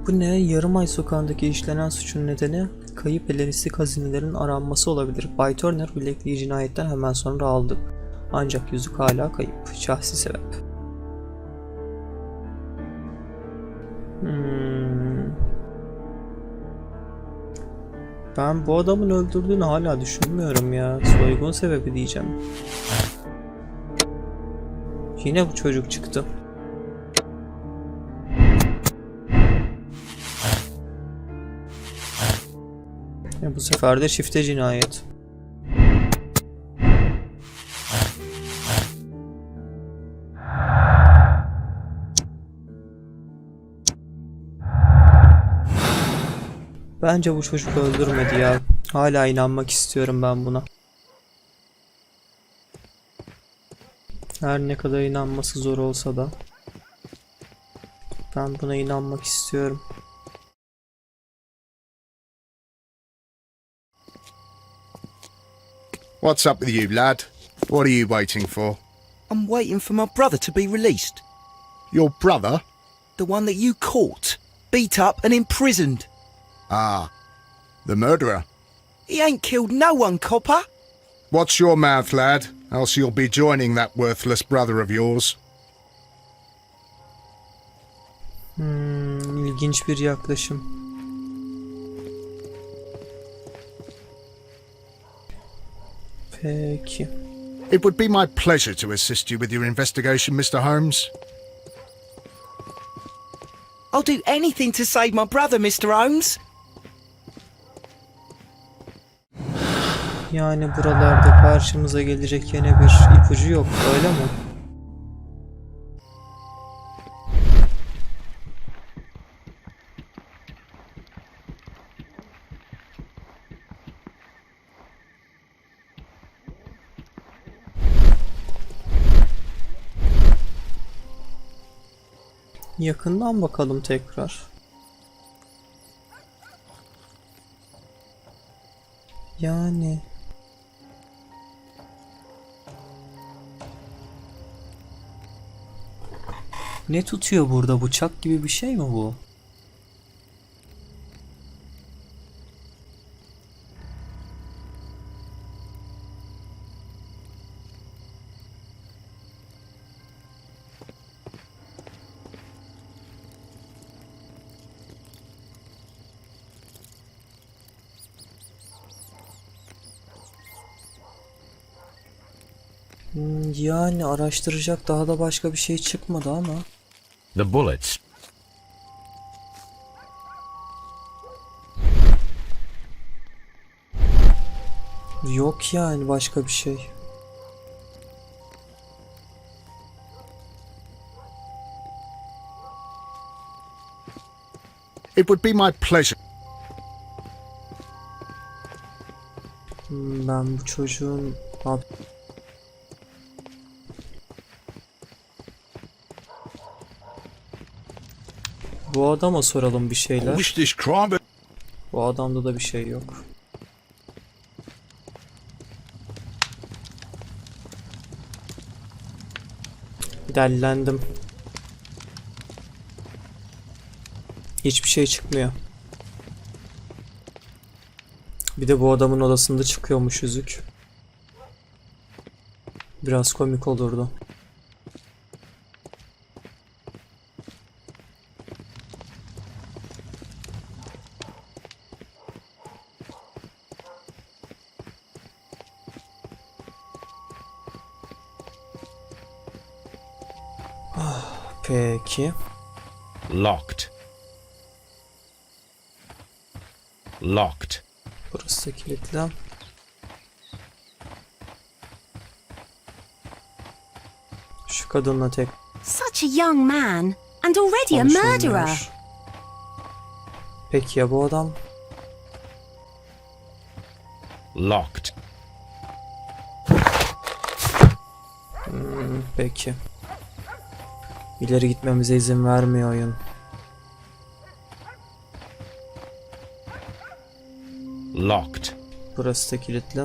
Bu ne? Yarım sokağındaki işlenen suçun nedeni kayıp Helenistik hazinelerin aranması olabilir. Bay Turner bilekliği cinayetten hemen sonra aldı. Ancak yüzük hala kayıp. Şahsi sebep. Ben bu adamın öldürdüğünü hala düşünmüyorum ya. Soygun sebebi diyeceğim. Yine bu çocuk çıktı. Bu sefer de çifte cinayet. Bence bu çocuk öldürmedi ya. Hala inanmak istiyorum ben buna. Her ne kadar inanması zor olsa da ben buna inanmak istiyorum. What's up with you, lad? What are you waiting for? I'm waiting for my brother to be released. Your brother? The one that you caught, beat up and imprisoned. Ah, the murderer. He ain't killed no one, copper. Watch your mouth, lad, else you'll be joining that worthless brother of yours. İlginç bir yaklaşım. Peki. It would be my pleasure to assist you with your investigation, Mr. Holmes. I'll do anything to save my brother, Mr. Holmes. Yani buralarda karşımıza gelecek yine bir ipucu yok, öyle mi? Yakından bakalım tekrar. Yani ne tutuyor burada? Bıçak gibi bir şey mi bu? Yani araştıracak daha da başka bir şey çıkmadı ama. The bullets. Yok yani başka bir şey. It would be my pleasure. Ben bu çocuğun... Abi... Bu adama soralım bir I şeyler. wish this crime... Bu adamda da bir şey yok. Dellendim. Hiçbir şey çıkmıyor. Bir de bu adamın odasında çıkıyormuş yüzük. Biraz komik olurdu. Peki. Locked. Locked. Burası da kilitli. Şu kadınla tek Such a young man, and already a konuşulmuyor. murderer. Peki ya bu adam? Locked. Peki. İleri gitmemize izin vermiyor oyun. Locked. Burası da kilitli.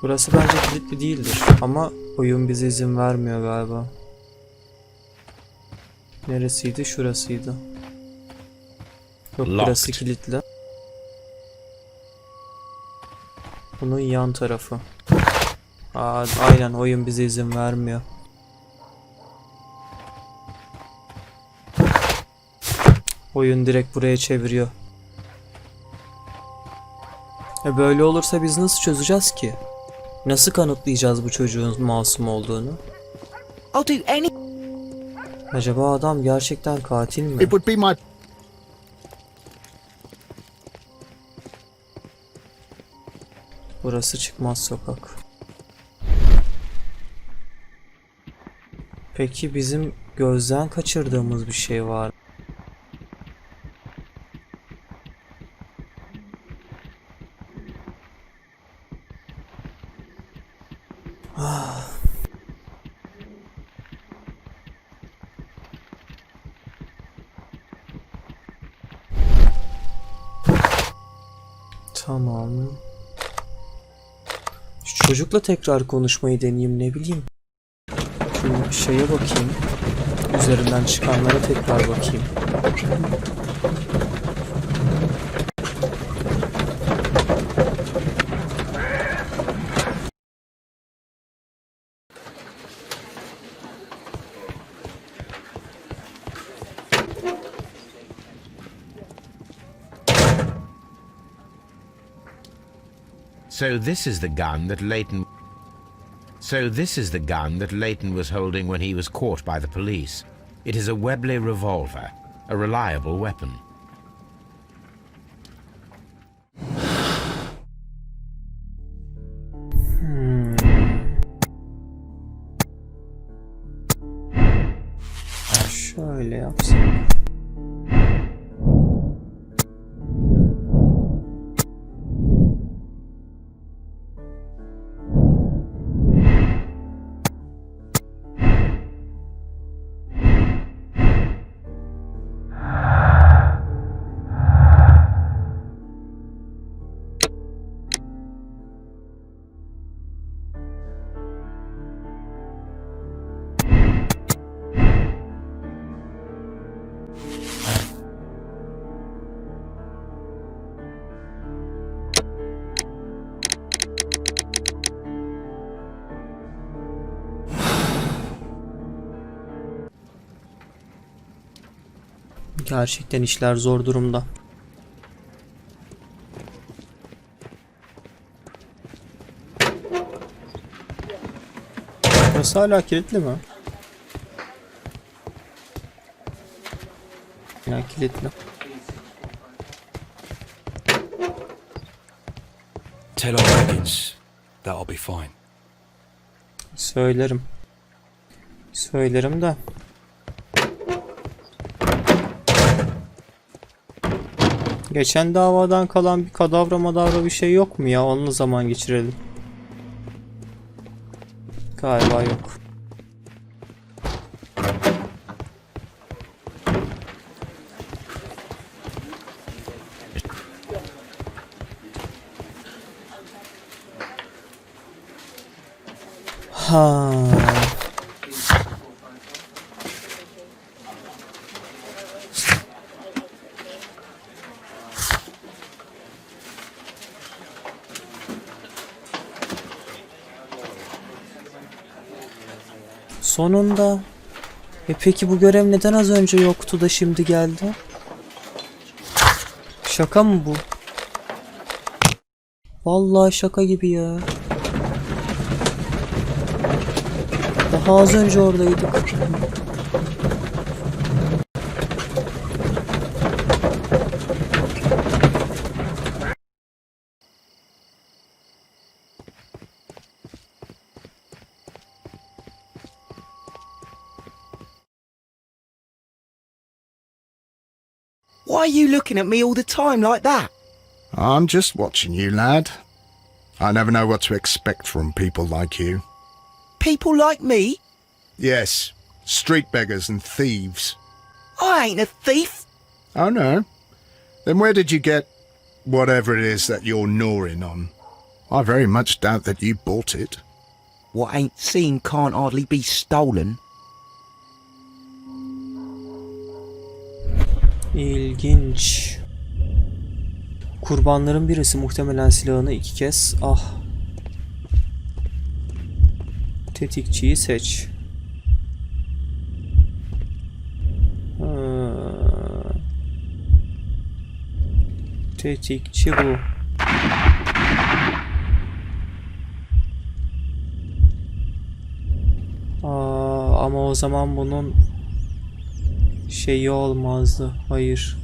Burası bence kilitli değildir ama oyun bize izin vermiyor galiba. Neresiydi? Şurasıydı. Yok, burası Locked. kilitli. Bunun yan tarafı. Aynen oyun bize izin vermiyor. Oyun direkt buraya çeviriyor. Böyle olursa biz nasıl çözeceğiz ki? Nasıl kanıtlayacağız bu çocuğun masum olduğunu? I'll do any... Acaba adam gerçekten katil mi? It would be my... Burası çıkmaz sokak. Peki bizim gözden kaçırdığımız bir şey var. Tamam. Şu çocukla tekrar konuşmayı deneyeyim, ne bileyim. Şu şeye bakayım. Üzerinden çıkanlara tekrar bakayım. So this is the gun that Leighton... So this is the gun that Leighton was holding when he was caught by the police. It is a Webley revolver, a reliable weapon. Şöyle yapsam. Gerçekten işler zor durumda. Burası hala kilitli mi? Ya kilitli. Tell our Higgins that'll be fine. Söylerim. Söylerim de. Geçen davadan kalan bir kadavra madavra bir şey yok mu ya? Onunla zaman geçirelim. Galiba yok. Ha. Sonunda. Peki bu görev neden az önce yoktu da şimdi geldi? Şaka mı bu? Vallahi şaka gibi ya. Daha az önce oradaydık. Why are you looking at me all the time like that? I'm just watching you, lad. I never know what to expect from people like you. People like me? Yes, street beggars and thieves. I ain't a thief. Oh, no? Then where did you get whatever it is that you're gnawing on? I very much doubt that you bought it. What ain't seen can't hardly be stolen. İlginç. Kurbanların birisi muhtemelen silahını 2 kez. Ah. Tetikçiyi seç. Tetikçi bu. Ama o zaman bunun şeyi olmazdı. Hayır.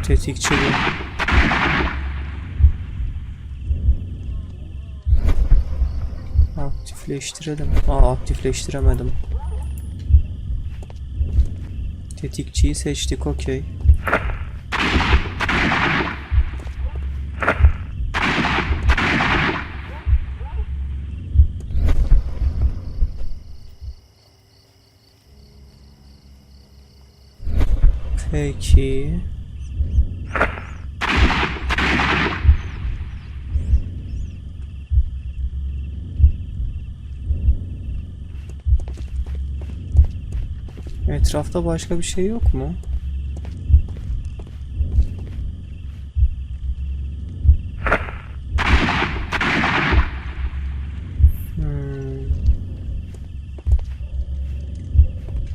Tetikçi bu. Aktifleştirelim. Aktifleştiremedim. Tetikçiyi seçtik, okey. Peki. Etrafta başka bir şey yok mu?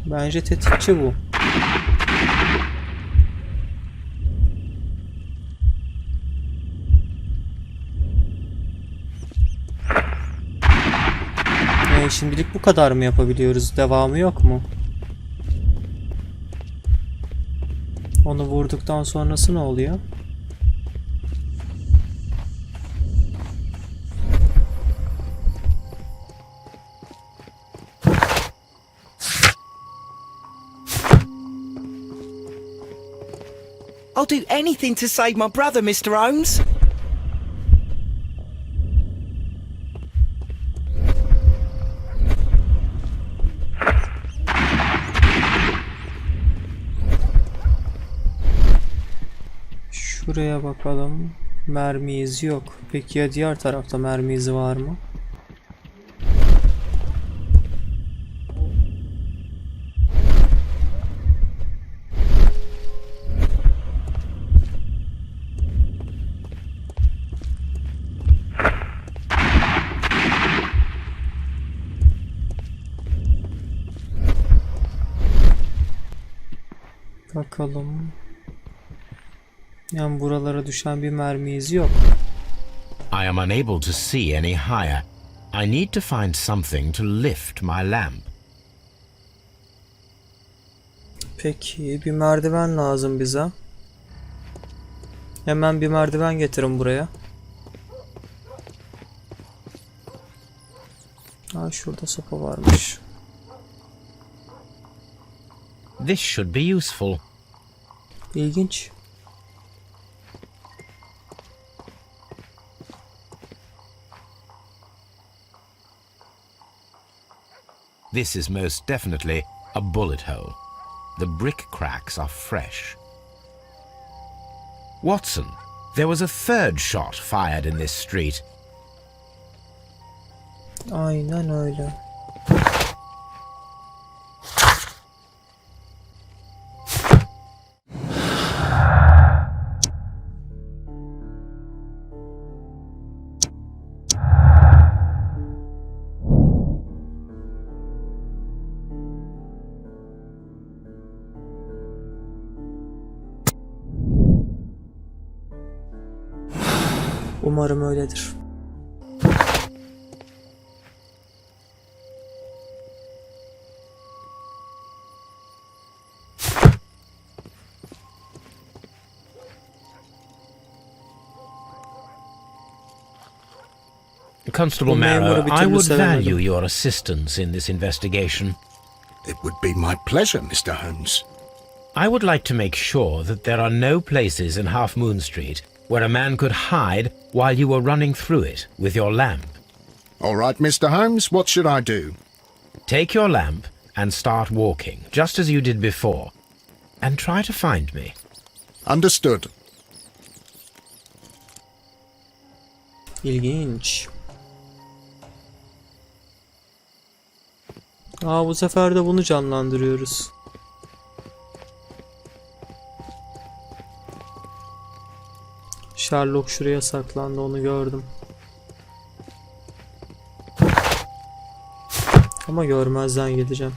Bence tetikçi bu. Şimdilik bu kadar mı yapabiliyoruz? Devamı yok mu? Onu vurduktan sonrası ne oluyor? I'll do anything to save my brother, Mr. Holmes. Şuraya bakalım. Mermi izi yok. Peki ya diğer tarafta mermi izi var mı? Bakalım. Yani buralara düşen bir mermi izi yok. I am unable to see any higher. I need to find something to lift my lamp. Peki bir merdiven lazım bize. Hemen bir merdiven getirin buraya. Şurada sopa varmış. This should be useful. İlginç. This is most definitely a bullet hole. The brick cracks are fresh. Watson, there was a third shot fired in this street. Aynen öyle. Umarım öyledir. Constable Marrow, I would value your assistance in this investigation. It would be my pleasure, Mr. Holmes. I would like to make sure that there are no places in Half Moon Street where a man could hide while you were running through it with your lamp. All right, Mr. Holmes, what should I do? Take your lamp and start walking, just as you did before, and try to find me. Understood. İlginç. Bu sefer de bunu canlandırıyoruz. Sherlock şuraya saklandı, onu gördüm. Ama görmezden gideceğim.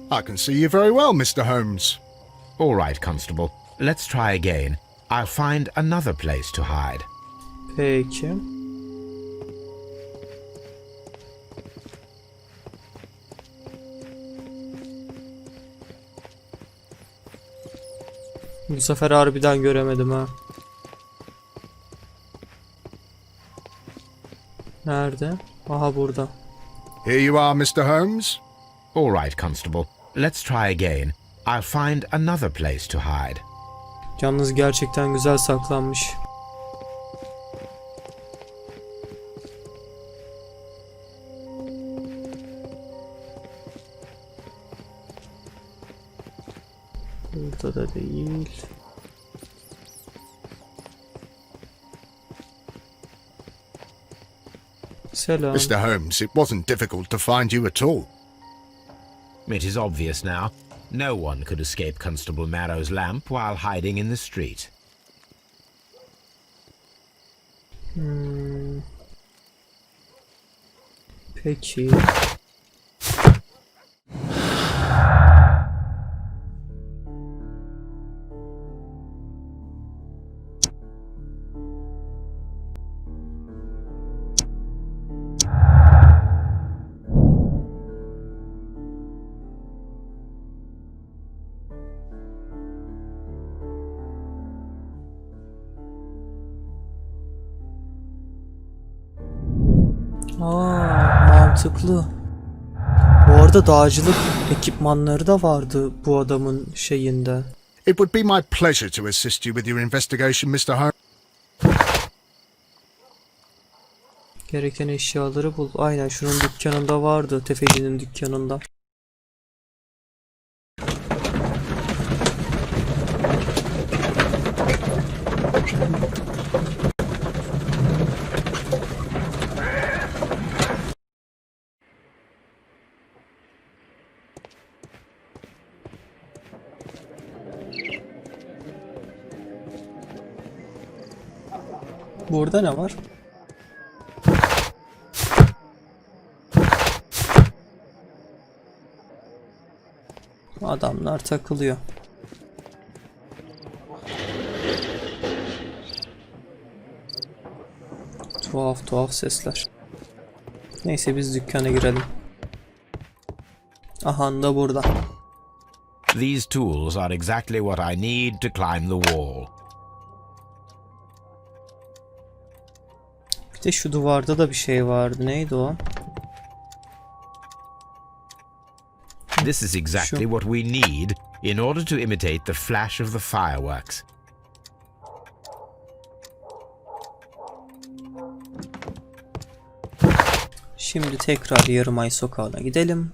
I can see you very well, Mr. Holmes. All right, Constable. Let's try again. I'll find another place to hide. Peki. Bu sefer harbiden göremedim ha. Nerede? Aha burada. Here you are, Mr. Holmes. All right, Constable. Let's try again. I'll find another place to hide. Yalnız gerçekten güzel saklanmış. Burada da değil. Selam. Mr. Holmes, it wasn't difficult to find you at all. It is obvious now. No one could escape Constable Marrow's lamp while hiding in the street. Peki. Mantıklı. Bu arada dağcılık ekipmanları da vardı bu adamın şeyinde. It would be my pleasure to assist you with your investigation, Mr. Holmes. Gereken eşyaları bul. Aynen şunun dükkanında vardı. Tefecinin dükkanında. Burada ne var? Adamlar takılıyor. Tuhaf tuhaf sesler. Neyse biz dükkana girelim. Aha da burada. These tools are exactly what I need to climb the wall. Bir de şu duvarda da bir şey vardı. Neydi o? This is exactly what we need in order to imitate the flash of the fireworks. Şimdi tekrar Yarım Ay sokağına gidelim.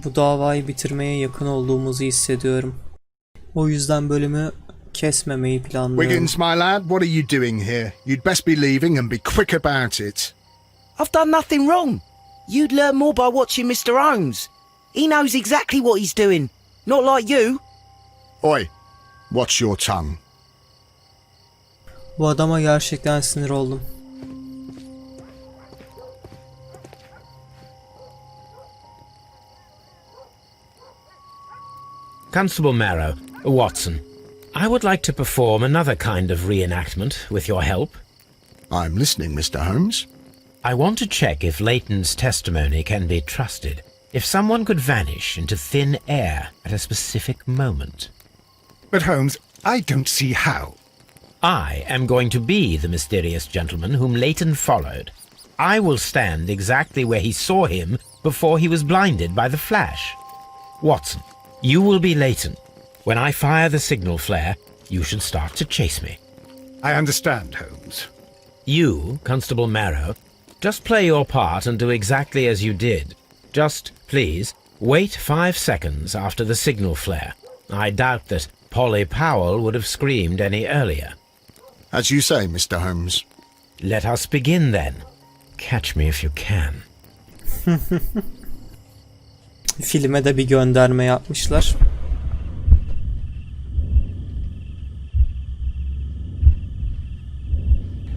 Bu davayı bitirmeye yakın olduğumuzu hissediyorum. O yüzden bölümü kesmemeyi planlıyorum. Wiggins, my lad, what are you doing here? You'd best be leaving and be quick about it. I've done nothing wrong. You'd learn more by watching Mr. Holmes. He knows exactly what he's doing. Not like you. Oi, watch your tongue. Bu adama gerçekten sinir oldum. Constable Marrow, Watson, I would like to perform another kind of reenactment with your help. I'm listening, Mr. Holmes. I want to check if Leighton's testimony can be trusted. If someone could vanish into thin air at a specific moment. But Holmes, I don't see how. I am going to be the mysterious gentleman whom Leighton followed. I will stand exactly where he saw him before he was blinded by the flash. Watson, you will be Leighton. When I fire the signal flare, you should start to chase me. I understand, Holmes. You, Constable Marrow, just play your part and do exactly as you did. Just, please, wait 5 seconds after the signal flare. I doubt that Polly Powell would have screamed any earlier. As you say, Mr. Holmes. Let us begin then. Catch me if you can. Filme de bir gönderme yapmışlar.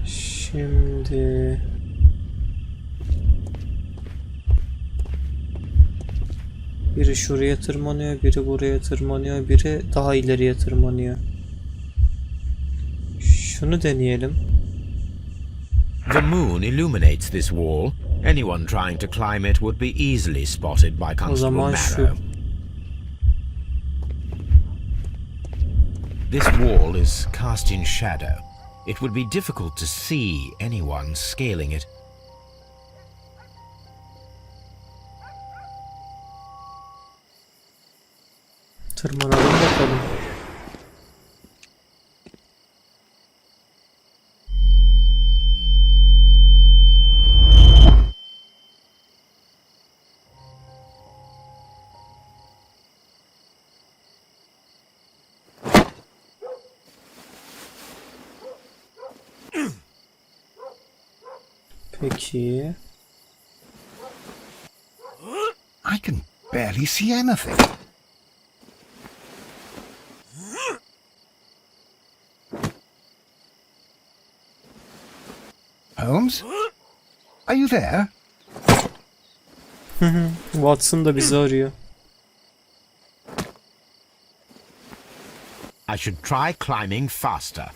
Şimdi biri şuraya tırmanıyor, biri buraya tırmanıyor, biri daha ileriye tırmanıyor. Şunu deneyelim. The moon illuminates this wall. Anyone trying to climb it would be easily spotted by Constable zaman şu. Marrow. This wall is cast in shadow. It would be difficult to see anyone scaling it. Tırmanalım bakalım. Peki. I can barely see anything. Holmes? Are you there? Watson da bizi arıyor. I should try climbing faster.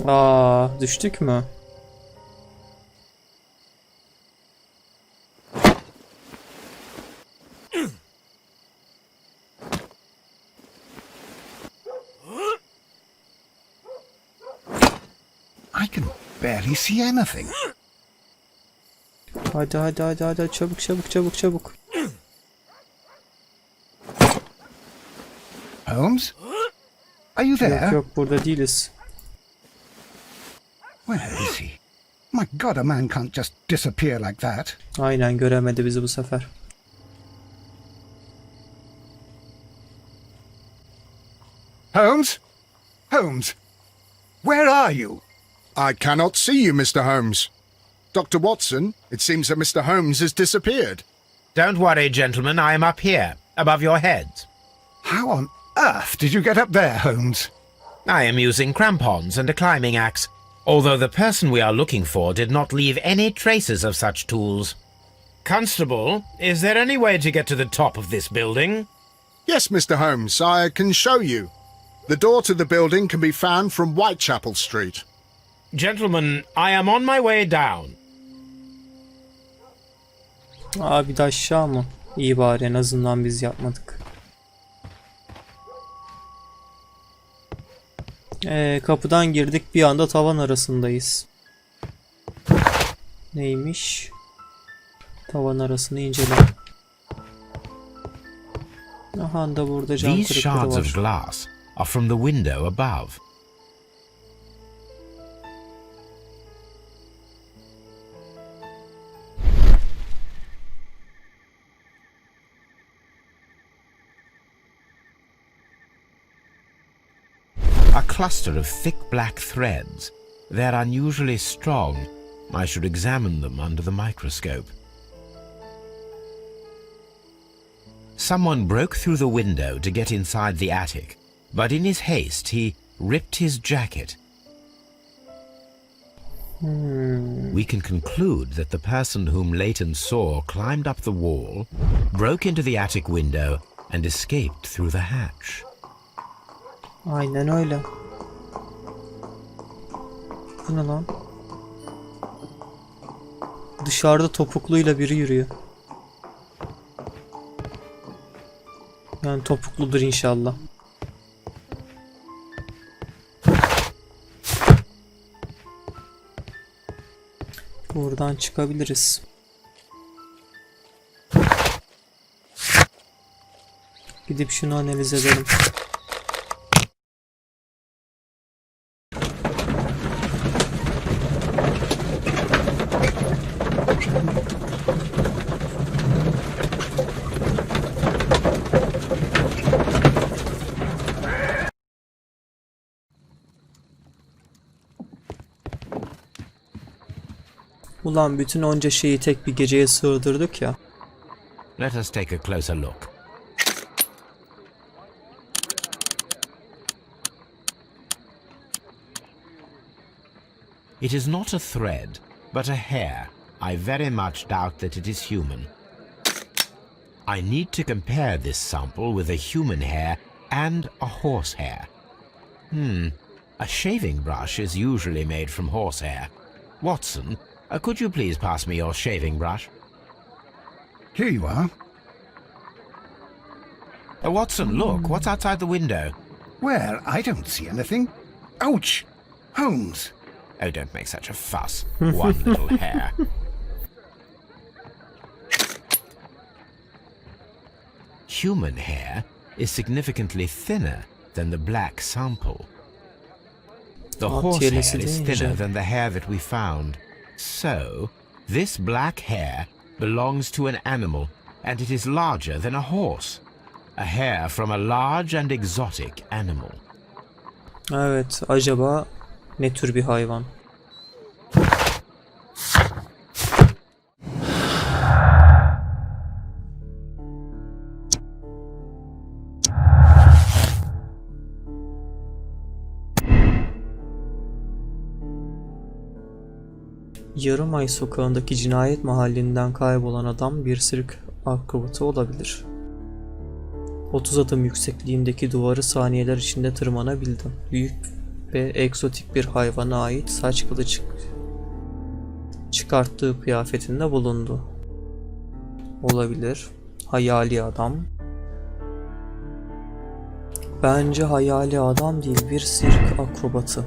Aa, düştük mü? I can barely see anything. Hadi çabuk. Holmes? Are you there? Yok burada değiliz. Where is he? My God, a man can't just disappear like that. Aynen, göremedi bizi bu sefer. Holmes? Holmes? Where are you? I cannot see you, Mr. Holmes. Dr. Watson, it seems that Mr. Holmes has disappeared. Don't worry, gentlemen, I am up here, above your heads. How on earth did you get up there, Holmes? I am using crampons and a climbing axe, although the person we are looking for did not leave any traces of such tools. Constable, is there any way to get to the top of this building? Yes, Mr. Holmes, I can show you. The door to the building can be found from Whitechapel Street. Gentlemen, I am on my way down. Aa, bir de aşağı mı? İyi bari, en azından biz yapmadık. Kapıdan girdik, bir anda tavan arasındayız. Neymiş? Tavan arasını incele. Aha da burada cam These kırıkları shards of var. glass are from the window above. A cluster of thick black threads. They're unusually strong. I should examine them under the microscope. Someone broke through the window to get inside the attic, but in his haste he ripped his jacket. We can conclude that the person whom Leighton saw climbed up the wall, broke into the attic window, and escaped through the hatch. Aynen öyle. Bu ne lan? Dışarıda topukluyla biri yürüyor. Yani topukludur inşallah. Buradan çıkabiliriz. Gidip şunu analiz edelim. Ulan bütün onca şeyi tek bir geceye sığdırdık ya. Let us take a closer look. It is not a thread, but a hair. I very much doubt that it is human. I need to compare this sample with a human hair and a horse hair. A shaving brush is usually made from horsehair. Watson, could you please pass me your shaving brush? Here you are. Watson, look, what's outside the window? Where? I don't see anything. Ouch! Holmes! Oh, don't make such a fuss. One little hair. Human hair is significantly thinner than the black sample. The horsehair is thinner than the hair that we found. So, this black hair belongs to an animal, and it is larger than a horse. A hair from a large and exotic animal. Evet, acaba ne tür bir hayvan? Yarım ay sokağındaki cinayet mahallinden kaybolan adam bir sirk akrobatı olabilir. 30 adım yüksekliğindeki duvarı saniyeler içinde tırmanabildi. Büyük ve egzotik bir hayvana ait saç kılı çıkarttığı kıyafetinde bulundu. Olabilir. Hayali adam. Bence hayali adam değil, bir sirk akrobatı.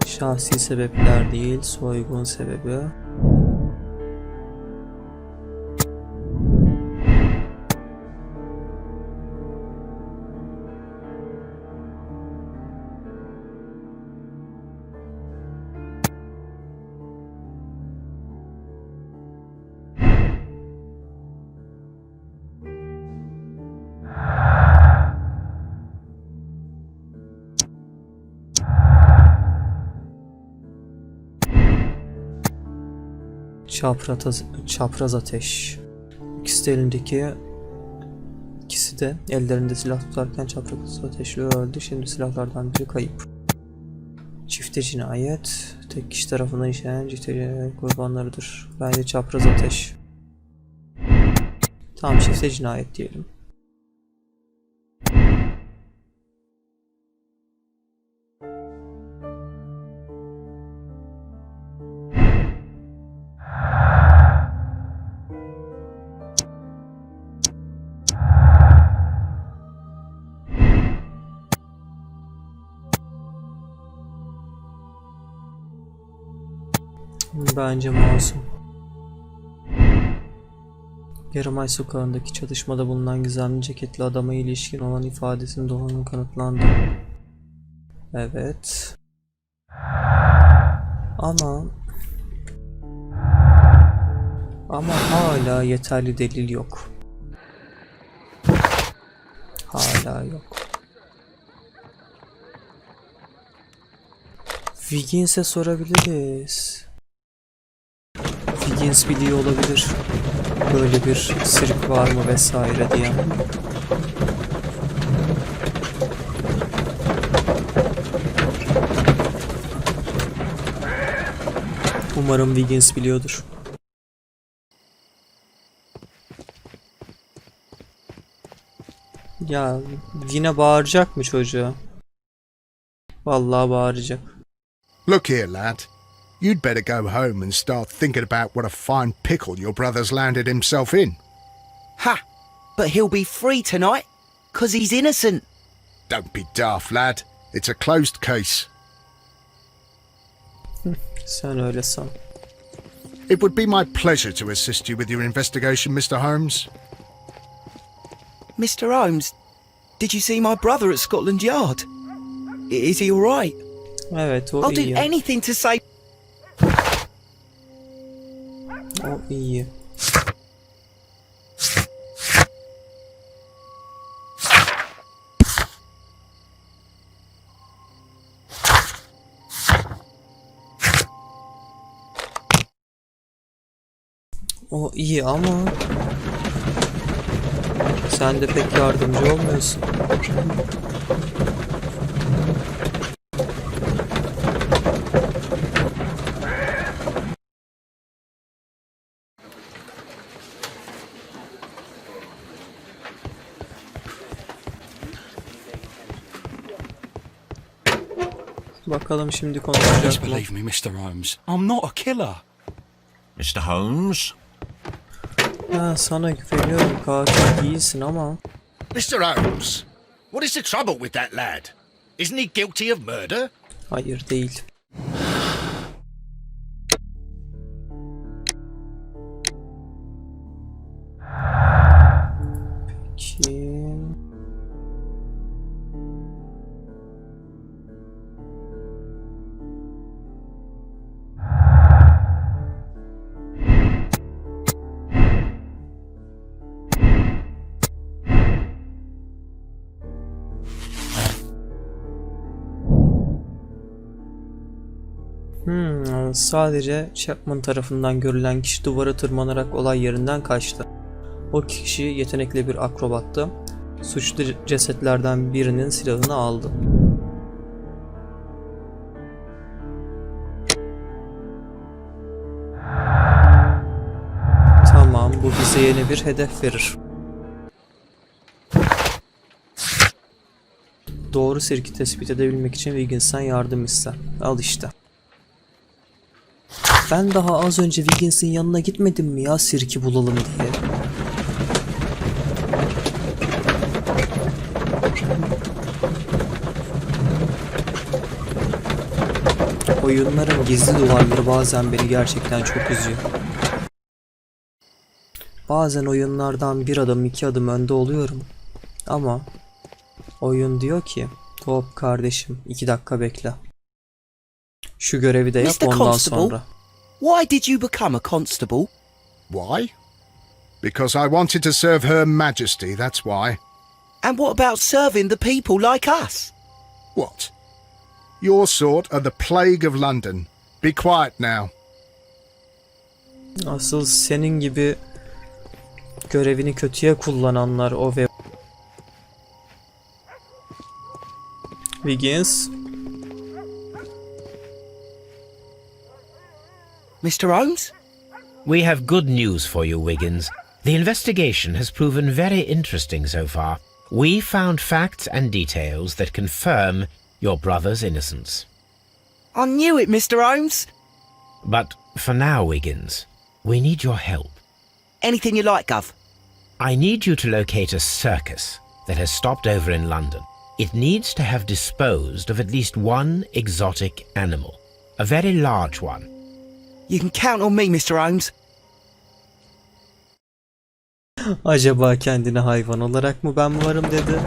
Şahsi sebepler değil, soygun sebebi. Çapraz ateş. İkisi de ellerinde silah tutarken çapraz ateşle öldü. Şimdi silahlardan biri kayıp. Çifte cinayet. Tek kişi tarafından işlenen çifte kurbanlarıdır. Bence çapraz ateş. Tamam, çifte cinayet diyelim. Bence masum. Yarım ay sokağındaki çatışmada bulunan gizemli ceketli adama ilişkin olan ifadesinin doğruluğunu kanıtlandı. Evet. Ama hala yeterli delil yok. Hala yok. Wiggins'e sorabiliriz. Wiggins biliyor olabilir. Böyle bir sirk var mı vesaire diye. Umarım Wiggins biliyordur. Ya yine bağıracak mı çocuğa? Vallahi bağıracak. Look here, lad. You'd better go home and start thinking about what a fine pickle your brother's landed himself in. Ha! But he'll be free tonight, 'cause he's innocent. Don't be daft, lad. It's a closed case. Sen öyle san. It would be my pleasure to assist you with your investigation, Mr. Holmes. Mr. Holmes, did you see my brother at Scotland Yard? Is he all right? Evet, o I'll iyi. do anything to save... O iyi. O iyi ama sen de pek yardımcı olmuyorsun. Bakalım şimdi Please konuşacak mı? believe me, Mr. Holmes. I'm not a killer. Mr. Holmes? Ha, sana güveniyorum, katil değilsin ama Mr. Holmes, what is the trouble with that lad? Isn't he guilty of murder? hayır değil. Peki. Sadece Chapman tarafından görülen kişi duvara tırmanarak olay yerinden kaçtı. O kişi yetenekli bir akrobattı. Suçlu cesetlerden birinin silahını aldı. Tamam, bu bize yeni bir hedef verir. Doğru sirki tespit edebilmek için Wiggins'ten yardım iste. Al işte. Ben daha az önce Wiggins'in yanına gitmedim mi ya sirki bulalım diye. Oyunların gizli duvarları bazen beni gerçekten çok üzüyor. Bazen oyunlardan bir adım iki adım önde oluyorum. Ama oyun diyor ki, hop kardeşim 2 dakika bekle. Şu görevi de yap, Mr. ondan Constable? sonra. Why did you become a constable? Why? Because I wanted to serve Her Majesty, that's why. And what about serving the people like us? What? Your sort are the plague of London. Be quiet now. Asıl senin gibi görevini kötüye kullananlar o ve Wiggins. Mr. Holmes? We have good news for you, Wiggins. The investigation has proven very interesting so far. We found facts and details that confirm your brother's innocence. I knew it, Mr. Holmes. But for now, Wiggins, we need your help. Anything you like, Gov. I need you to locate a circus that has stopped over in London. It needs to have disposed of at least one exotic animal, a very large one. You can count on me, Mr. Holmes. Acaba kendine hayvan olarak mı ben varım dedi?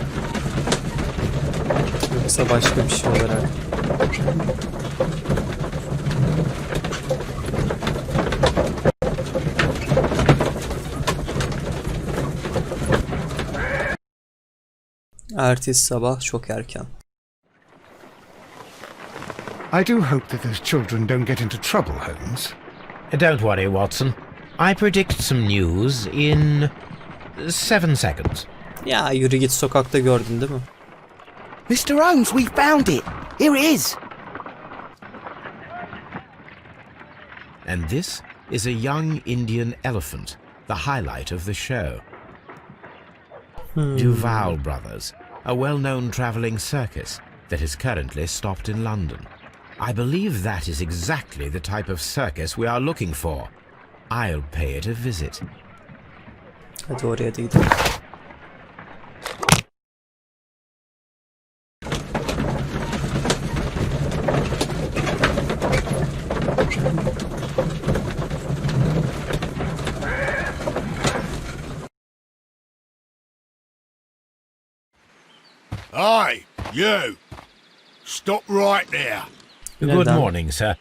Yoksa başka bir şey olarak? Ertesi sabah çok erken. I do hope that those children don't get into trouble, Holmes. Don't worry, Watson. I predict some news in 7 seconds. Ya yürü git, sokakta gördün değil mi? Mr. Holmes, we found it. Here it is. And this is a young Indian elephant, the highlight of the show. Duval Brothers, a well-known travelling circus that is currently stopped in London. I believe that is exactly the type of circus we are looking for. I'll pay it a visit. Hadi oraya da gidelim. Aye, you! Stop right there. Good Neden? morning, sir.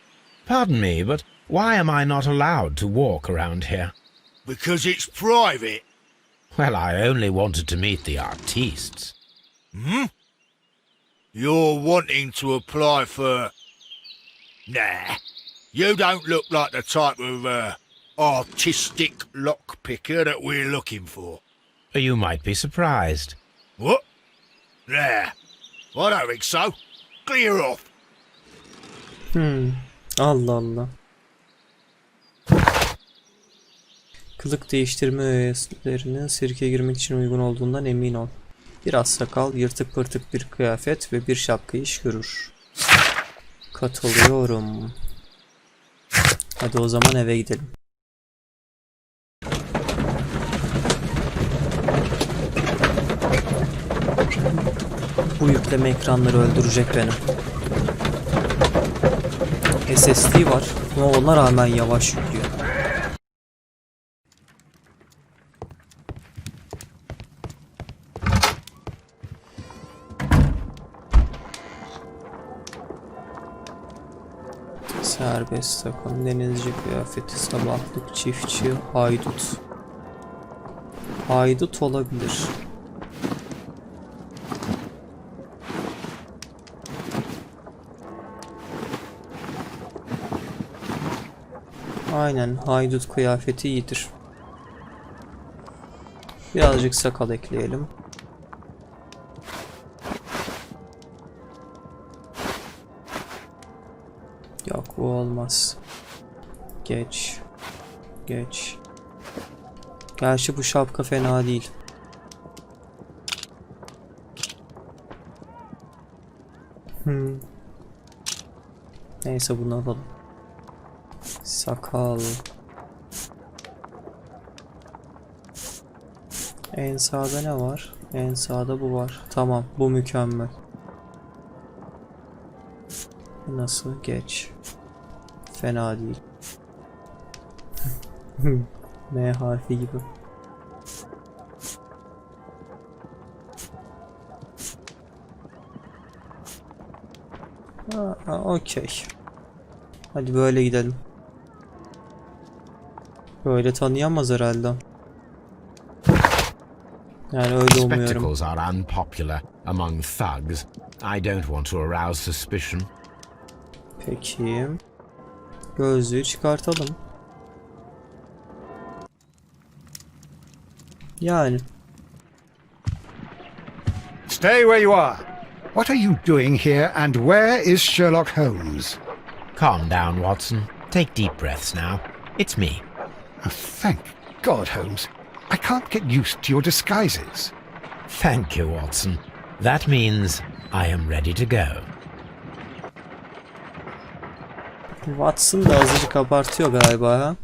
Pardon me, but why am I not allowed to walk around here? Because it's private. Well, I only wanted to meet the artistes. You're wanting to apply for... Nah, you don't look like the type of, artistic lockpicker that we're looking for. You might be surprised. What? There. I don't think so. Clear off. Allah Allah. Kılık değiştirme öğelerinin sirke girmek için uygun olduğundan emin ol. Biraz sakal, yırtık pırtık bir kıyafet ve bir şapka iş görür. Katılıyorum. Hadi o zaman eve gidelim. Bu yükleme ekranları öldürecek beni. SSD var ama ona rağmen yavaş yüklüyor. Serbest takım, denizci kıyafeti, sabahlık, çiftçi, haydut. Haydut olabilir. Aynen, haydut kıyafeti iyidir. Birazcık sakal ekleyelim. Yok, bu olmaz. Geç. Geç. Gerçi bu şapka fena değil. Neyse, bunu alalım. Sakal. En sağda ne var? En sağda bu var. Tamam, bu mükemmel. Nasıl? Geç. Fena değil. M harfi gibi. Okey. Hadi böyle gidelim. Böyle tanıyamaz herhalde. Yani öyle umuyorum. Spectacles are unpopular among thugs. I don't want to arouse suspicion. Peki. Gözlüğü çıkartalım. Yani. Stay where you are. What are you doing here, and where is Sherlock Holmes? Calm down, Watson. Take deep breaths now. It's me. Thank God, Holmes. I can't get used to your disguises. Thank you, Watson. That means I am ready to go. Watson da azıcık abartıyor galiba ha.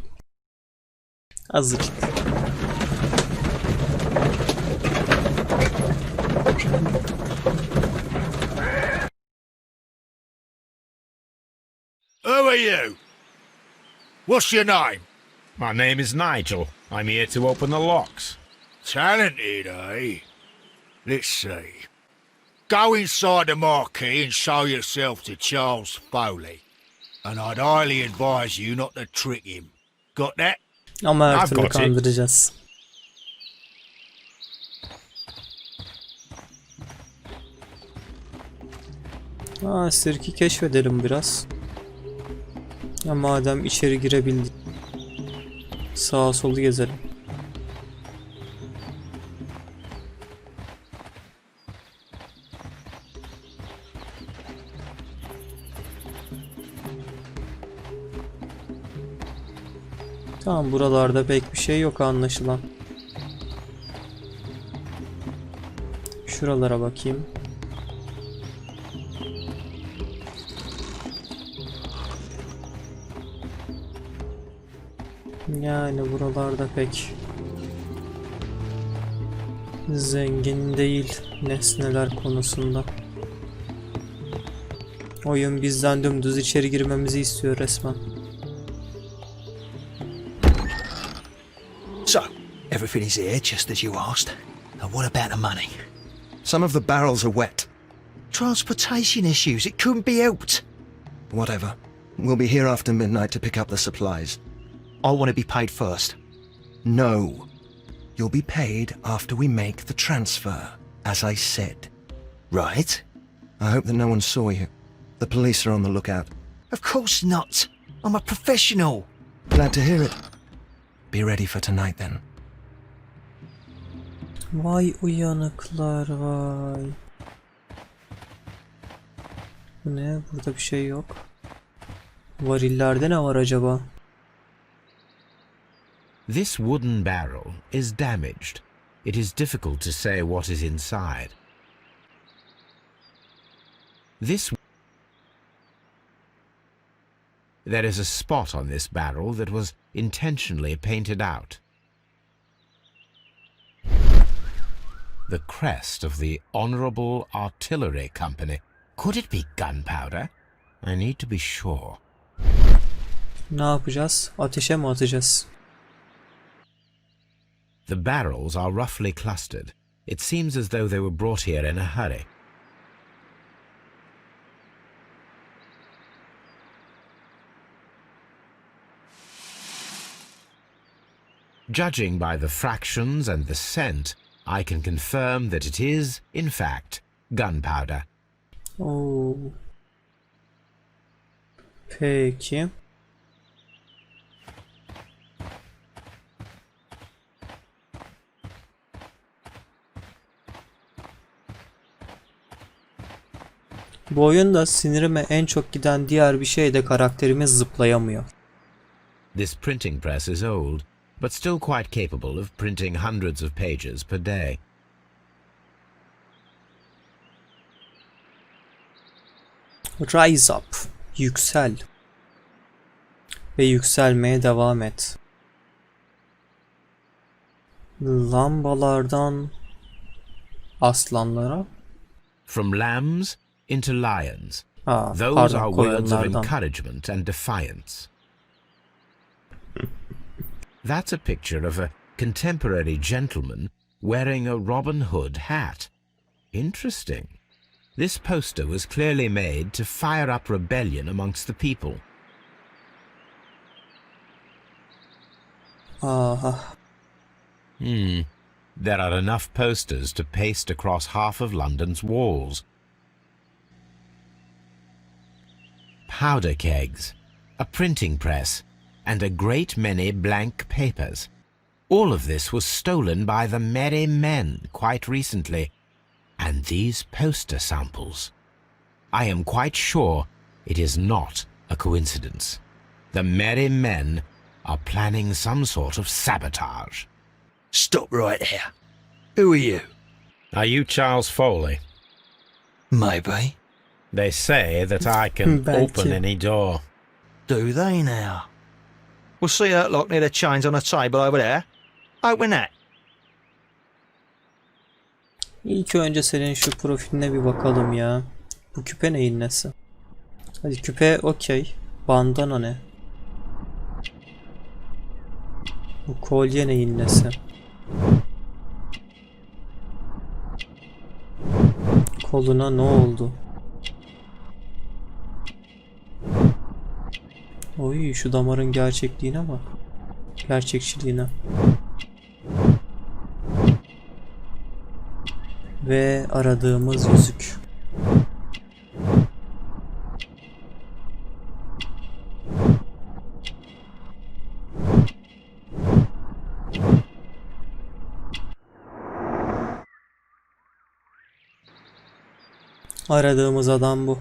Azıcık. Who are you? What's your name? My name is Nigel. I'm here to open the locks. Talented, eh? Let's see. Go inside the marquee and show yourself to Charles Foley. And I'd highly advise you not to trick him. Got that? Ama her I've türlü got it. kandıracağız. Sirki keşfedelim biraz. Ya madem içeri girebildik. Sağa solu gezelim. Tamam, buralarda pek bir şey yok anlaşılan. Şuralara bakayım. Yani buralarda pek zengin değil nesneler konusunda. Oyun bizden dümdüz içeri girmemizi istiyor resmen. So, everything is here just as you asked. And what about the money? Some of the barrels are wet. Transportation issues, it couldn't be helped. Whatever. We'll be here after midnight to pick up the supplies. I want to be paid first. No. You'll be paid after we make the transfer, as I said. Right? I hope that no one saw you. The police are on the lookout. Of course not. I'm a professional. Glad to hear it. Be ready for tonight then. Vay uyanıklar vay. Bu ne? Burada bir şey yok. Varillerde ne var acaba? This wooden barrel is damaged. It is difficult to say what is inside. There is a spot on this barrel that was intentionally painted out. The crest of the Honorable Artillery Company. Could it be gunpowder? I need to be sure. Ne yapacağız? Ateşe mi atacağız? The barrels are roughly clustered. It seems as though they were brought here in a hurry. Judging by the fractions and the scent, I can confirm that it is, in fact, gunpowder. Oo. Peki. Bu oyunda sinirime en çok giden diğer bir şey de karakterimiz zıplayamıyor. This printing press is old, but still quite capable of printing hundreds of pages per day. Rise up. Yüksel. Ve yükselmeye devam et. Lambalardan aslanlara. From lambs into lions. Those Pardon, are words of koyunlardan. encouragement and defiance. That's a picture of a contemporary gentleman wearing a Robin Hood hat. Interesting. This poster was clearly made to fire up rebellion amongst the people. Aha. There are enough posters to paste across half of London's walls. Powder kegs, a printing press, and a great many blank papers. All of this was stolen by the Merry Men quite recently. And these poster samples. I am quite sure it is not a coincidence. The Merry Men are planning some sort of sabotage. Stop right here. Who are you? Are you Charles Foley? Maybe. They say that I can Belki. open any door. Do they now? We'll see that lock near the chains on the table over there. Open that. İlk önce senin şu profiline bir bakalım ya. Bu küpe neyin nesi? Hadi küpe okey. Bandana ne? Bu kolye neyin nesi? Koluna ne oldu? Oy şu damarın gerçekliğine bak. Gerçekçiliğine. Ve aradığımız yüzük. Aradığımız adam bu.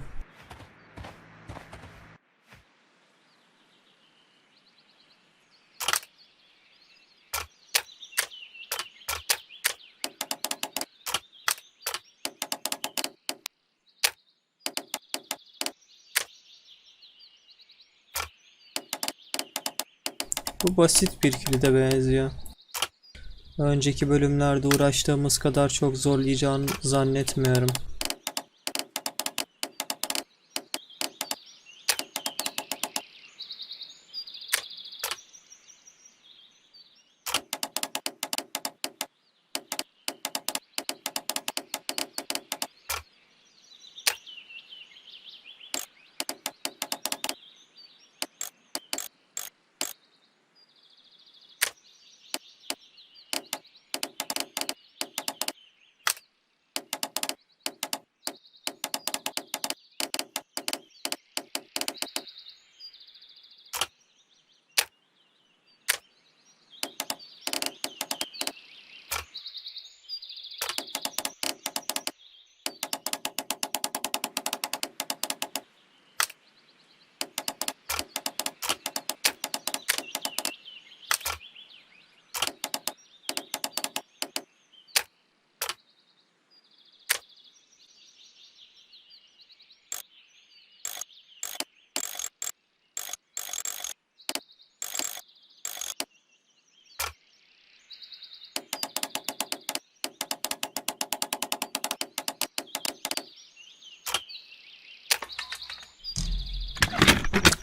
Bu basit bir kilide benziyor. Önceki bölümlerde uğraştığımız kadar çok zorlayacağını zannetmiyorum.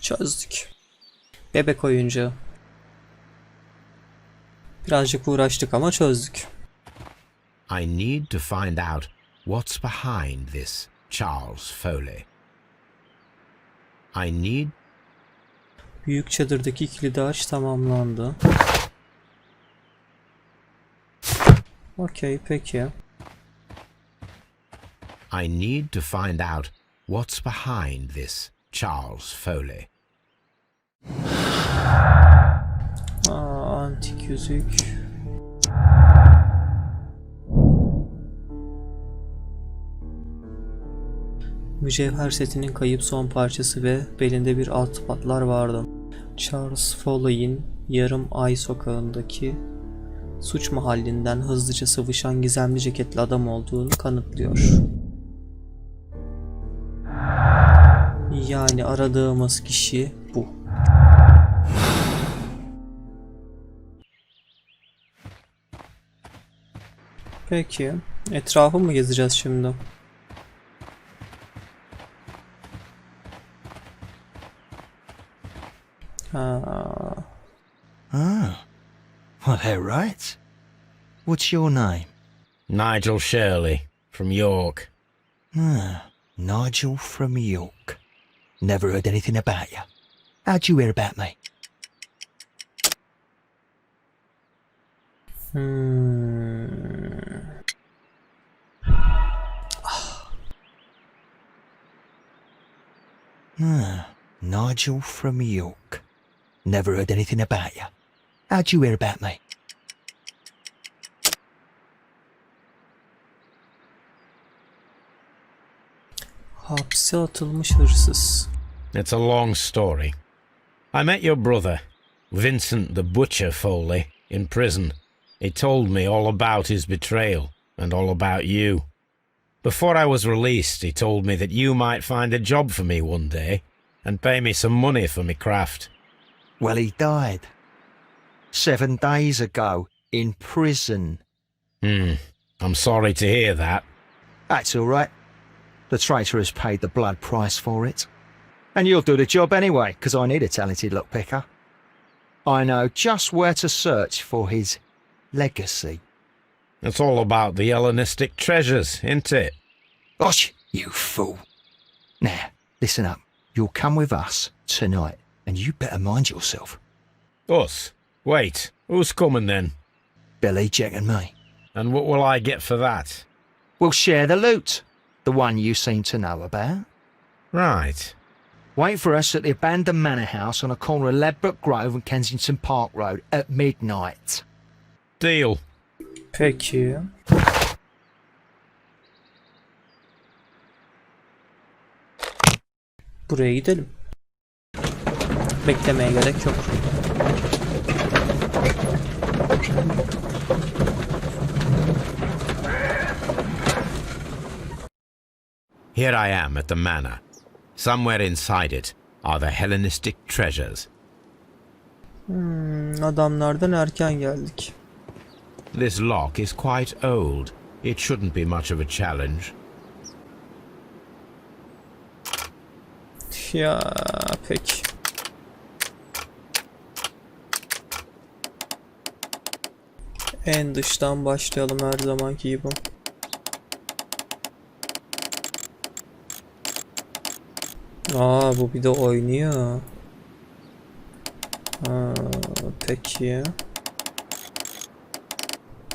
Çözdük. Bebek oyuncağı. Birazcık uğraştık ama çözdük. I need to find out what's behind this Charles Foley. I need... Büyük çadırdaki kilidi aç tamamlandı. Okey, peki. I need to find out what's behind this Charles Foley. Antik yüzük. Mücevher setinin kayıp son parçası ve belinde bir alt patlar vardı. Charles Foley'in Yarım Ay sokağındaki suç mahallinden hızlıca sıvışan gizemli ceketli adam olduğunu kanıtlıyor. Yani aradığımız kişi bu. Peki, etrafı mı gezeceğiz şimdi? Ha. Ah. Well, they're right. What's your name? Nigel Shirley, from York. Ah, Nigel from York. Never heard anything about you. How'd you hear about me? Ah, Nigel from York. Never heard anything about you. How'd you hear about me? Hapse atılmış hırsız. It's a long story. I met your brother, Vincent the Butcher Foley, in prison. He told me all about his betrayal and all about you. Before I was released, he told me that you might find a job for me one day and pay me some money for my craft. Well, he died 7 days ago in prison. I'm sorry to hear that. That's all right. The traitor has paid the blood price for it. And you'll do the job anyway, because I need a talented lockpicker. I know just where to search for his legacy. It's all about the Hellenistic treasures, isn't it? Gosh, you fool. Now, listen up. You'll come with us tonight, and you better mind yourself. Us? Wait, who's coming then? Billy, Jack and me. And what will I get for that? We'll share the loot. The one you seem to know about. Right. Wait for us at the abandoned manor house on a corner of Ladbroke Grove and Kensington Park Road at midnight. Deal. Peki. Buraya gidelim. Beklemeye gerek yok. Here I am at the manor. Somewhere inside it are the Hellenistic treasures. Adamlardan erken geldik. This lock is quite old. It shouldn't be much of a challenge. Ya peki. En dıştan başlayalım her zamanki gibi. Bu bir de oynuyor. Peki.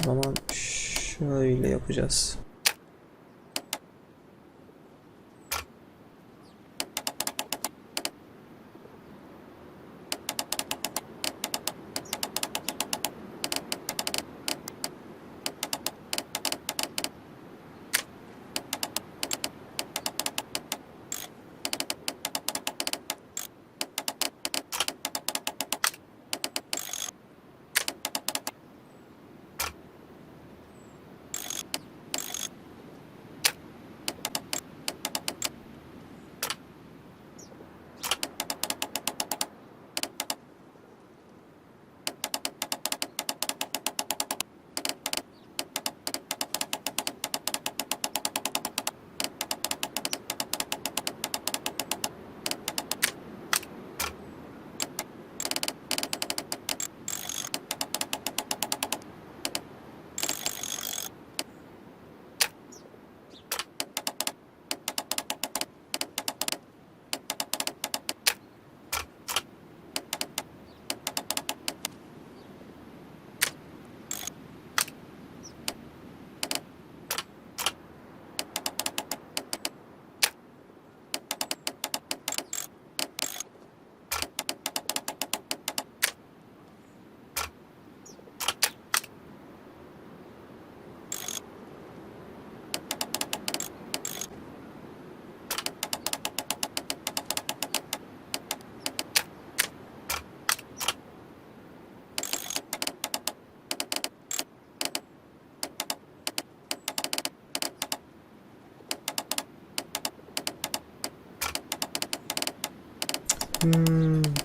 O zaman şöyle yapacağız.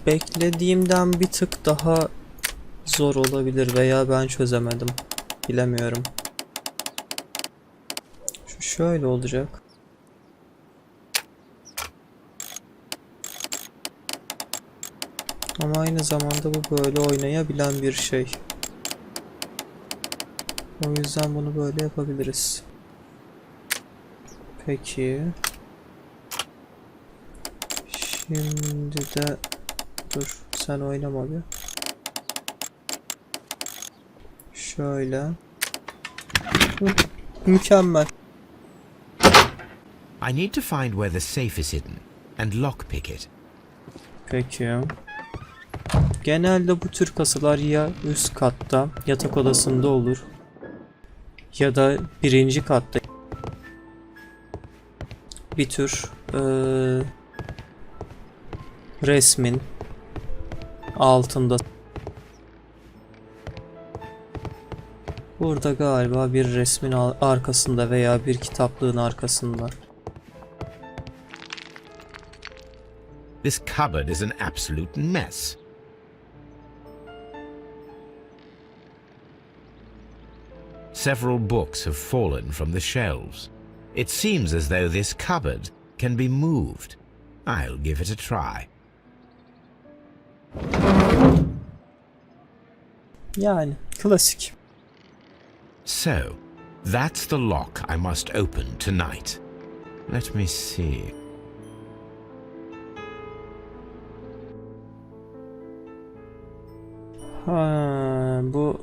Beklediğimden bir tık daha zor olabilir veya ben çözemedim. Bilemiyorum. Şöyle olacak. Ama aynı zamanda bu böyle oynayabilen bir şey. O yüzden bunu böyle yapabiliriz. Peki. Şimdi de dur, sen oynama bir. Şöyle. Mükemmel. I need to find where the safe is hidden and lockpick it. Peki. Genelde bu tür kasalar ya üst katta yatak odasında olur ya da birinci katta bir tür resmin altında. Burada galiba bir resmin arkasında veya bir kitaplığın arkasında. This cupboard is an absolute mess. Several books have fallen from the shelves. It seems as though this cupboard can be moved. I'll give it a try. Yani klasik. So, that's the lock I must open tonight. Let me see. Bu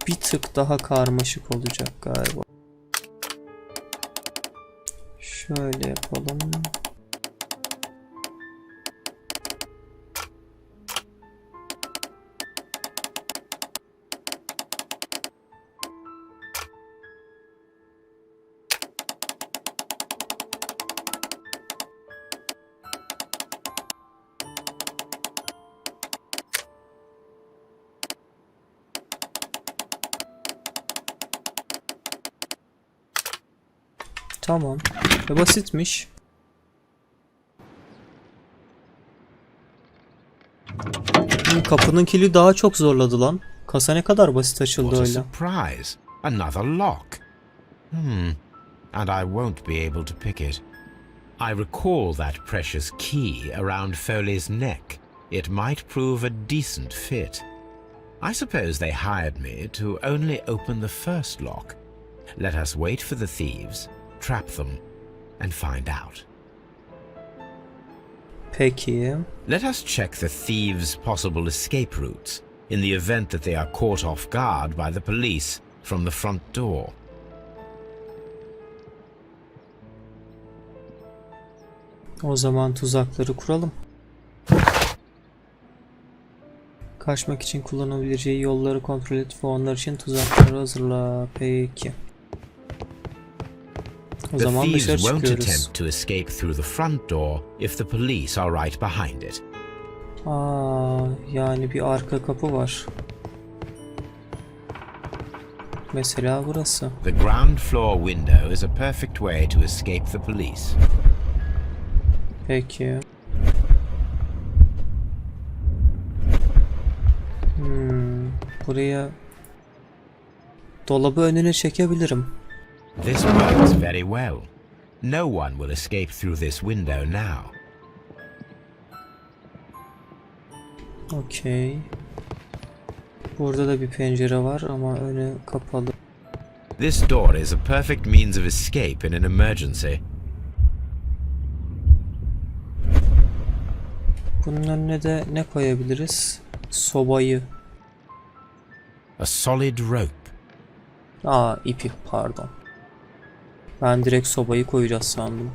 bir tık daha karmaşık olacak galiba. Şöyle yapalım. Tamam. Basitmiş. Kapının kilidi daha çok zorladı lan. Kasa ne kadar basit açıldı What a öyle. surprise! Another lock. And I won't be able to pick it. I recall that precious key around Foley's neck. It might prove a decent fit. I suppose they hired me to only open the first lock. Let us wait for the thieves, trap them, and find out. Peki. Let us check the thieves' possible escape routes in the event that they are caught off guard by the police from the front door. O zaman tuzakları kuralım. Kaçmak için kullanabileceği yolları kontrol et ve onlar için tuzakları hazırla. Peki. O The zaman dışarı thieves won't çıkıyoruz. attempt to escape through the front door if the police are right behind it. Yani bir arka kapı var. Mesela burası. The ground floor window is a perfect way to escape the police. Peki. Buraya dolabı önüne çekebilirim. This works very well. No one will escape through this window now. Okey. Burada da bir pencere var ama önü kapalı. This door is a perfect means of escape in an emergency. Bunun önüne de ne koyabiliriz? Sobayı. A solid rope. İpi pardon. Ben direkt sobayı koyacağız sandım.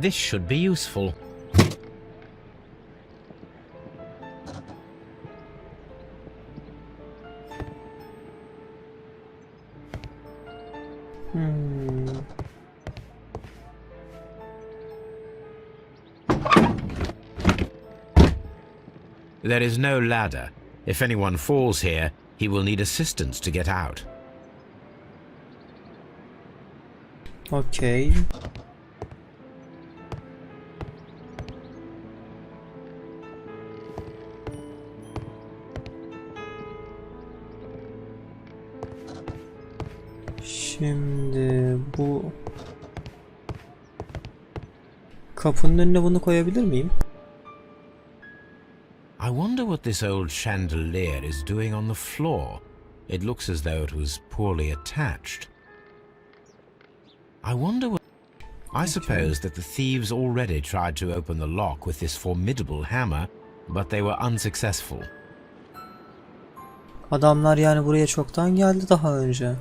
This should be useful. There is no ladder. If anyone falls here, he will need assistance to get out. Okey. Şimdi bu kapının önüne bunu koyabilir miyim? I wonder what this old chandelier is doing on the floor. It looks as though it was poorly attached. I wonder what... I suppose that the thieves already tried to open the lock with this formidable hammer, but they were unsuccessful. Adamlar yani buraya çoktan geldi daha önce.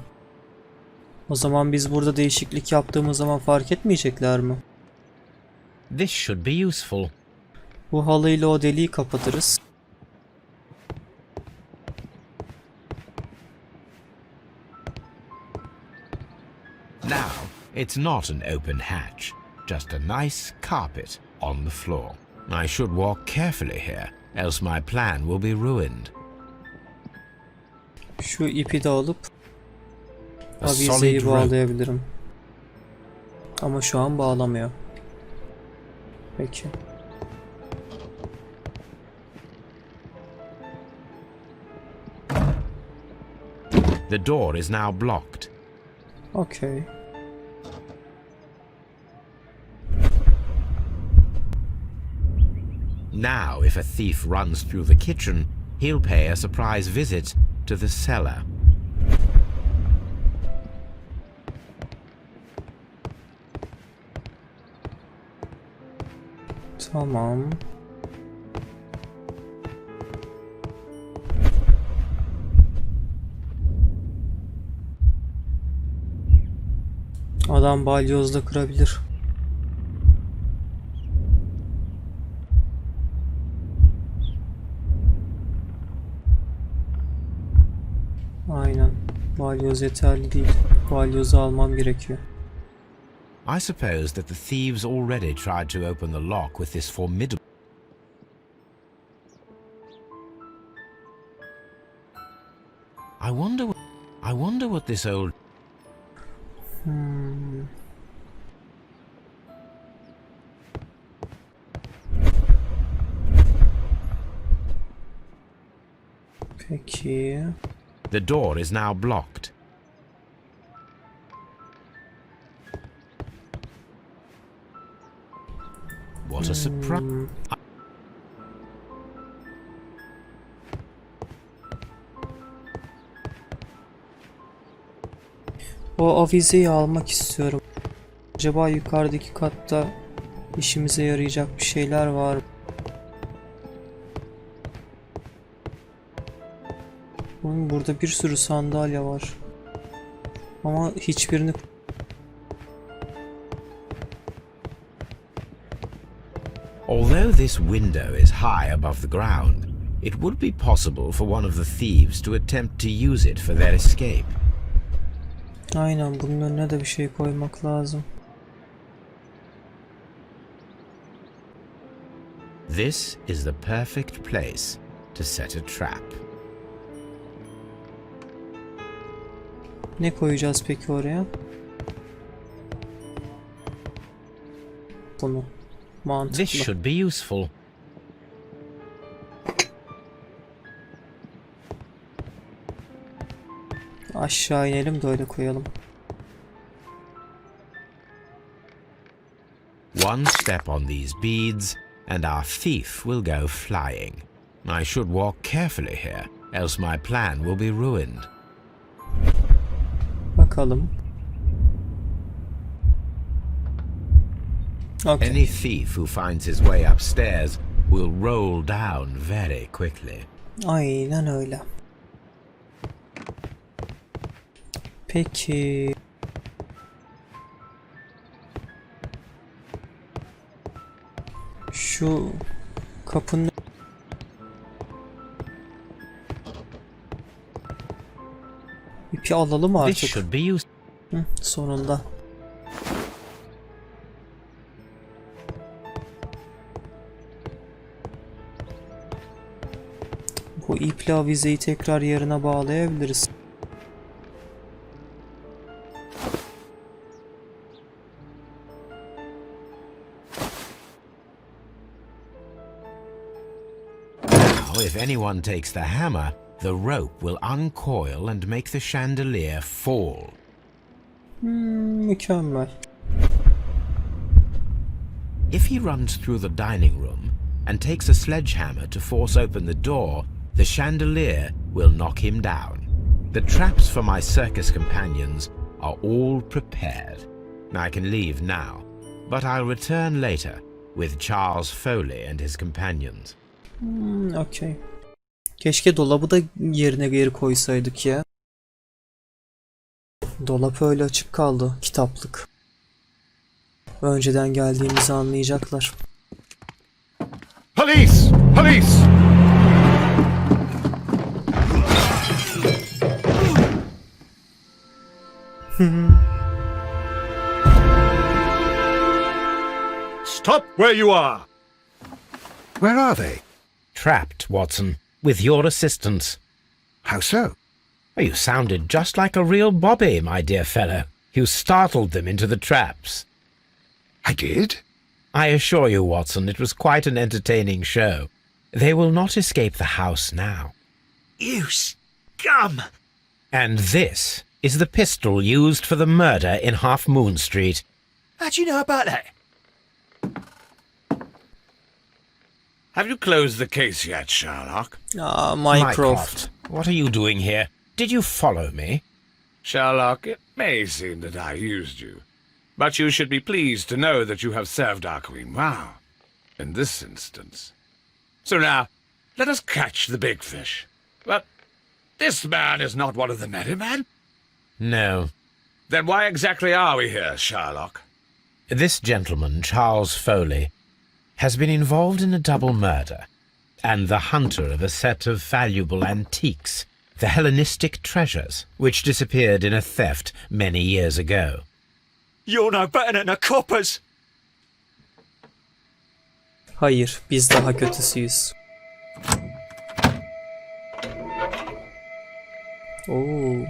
O zaman biz burada değişiklik yaptığımız zaman fark etmeyecekler mi? This should be useful. Bu halıyla o deliği kapatırız. Now, it's not an open hatch, just a nice carpet on the floor. I should walk carefully here, else my plan will be ruined. Şu ipi de alıp A solid avizeyi rope. bağlayabilirim. Ama şu an bağlamıyor. Peki. The door is now blocked. Okay. Now, if a thief runs through the kitchen, he'll pay a surprise visit to the cellar. Tamam. Adam balyozla kırabilir. Aynen. Balyoz yeterli değil. Balyozu almam gerekiyor. I suppose that the thieves already tried to open the lock with this formidable... I wonder what this old... Peki. The door is now blocked. What a surprise. O avizeyi almak istiyorum. Acaba yukarıdaki katta işimize yarayacak bir şeyler var mı? Burada bir sürü sandalye var. Ama hiçbirini... Although this window is high above the ground, it would be possible for one of the thieves to attempt to use it for their escape. Aynen, bunun önüne de bir şey koymak lazım. This is the perfect place to set a trap. Ne koyacağız peki oraya? Bunu. Mantıklı. This should be useful. Aşağı inelim de öyle koyalım. One step on these beads, and our thief will go flying. I should walk carefully here, else my plan will be ruined. Bakalım. Okay. Any thief who finds his way upstairs will roll down very quickly. Aynen öyle. Peki. Şu kapının ipi alalım This artık. should be useful. Hı, sonunda. Bu iple avizeyi tekrar yerine bağlayabiliriz. Now, if anyone takes the hammer, the rope will uncoil and make the chandelier fall. Mükemmel. If he runs through the dining room and takes a sledgehammer to force open the door, the chandelier will knock him down. The traps for my circus companions are all prepared. I can leave now, but I'll return later with Charles Foley and his companions. Okey. Keşke dolabı da yerine geri koysaydık ya. Dolap öyle açık kaldı. Kitaplık. Önceden geldiğimizi anlayacaklar. Police! Police! Stop where you are! Where are they? Trapped, Watson, with your assistance. How so? You sounded just like a real Bobby, my dear fellow. You startled them into the traps. I did? I assure you, Watson, it was quite an entertaining show. They will not escape the house now. You scum! And this is the pistol used for the murder in Half Moon Street. How'd you know about that? Have you closed the case yet, Sherlock? Mycroft. What are you doing here? Did you follow me? Sherlock, it may seem that I used you, but you should be pleased to know that you have served our queen well, in this instance. So now, let us catch the big fish. But this man is not one of the merry men? No. Then why exactly are we here, Sherlock? This gentleman, Charles Foley, has been involved in a double murder, and the hunter of a set of valuable antiques, the Hellenistic treasures, which disappeared in a theft many years ago. You're no better than the coppers! Hayır, biz daha kötüsüyüz. Oo.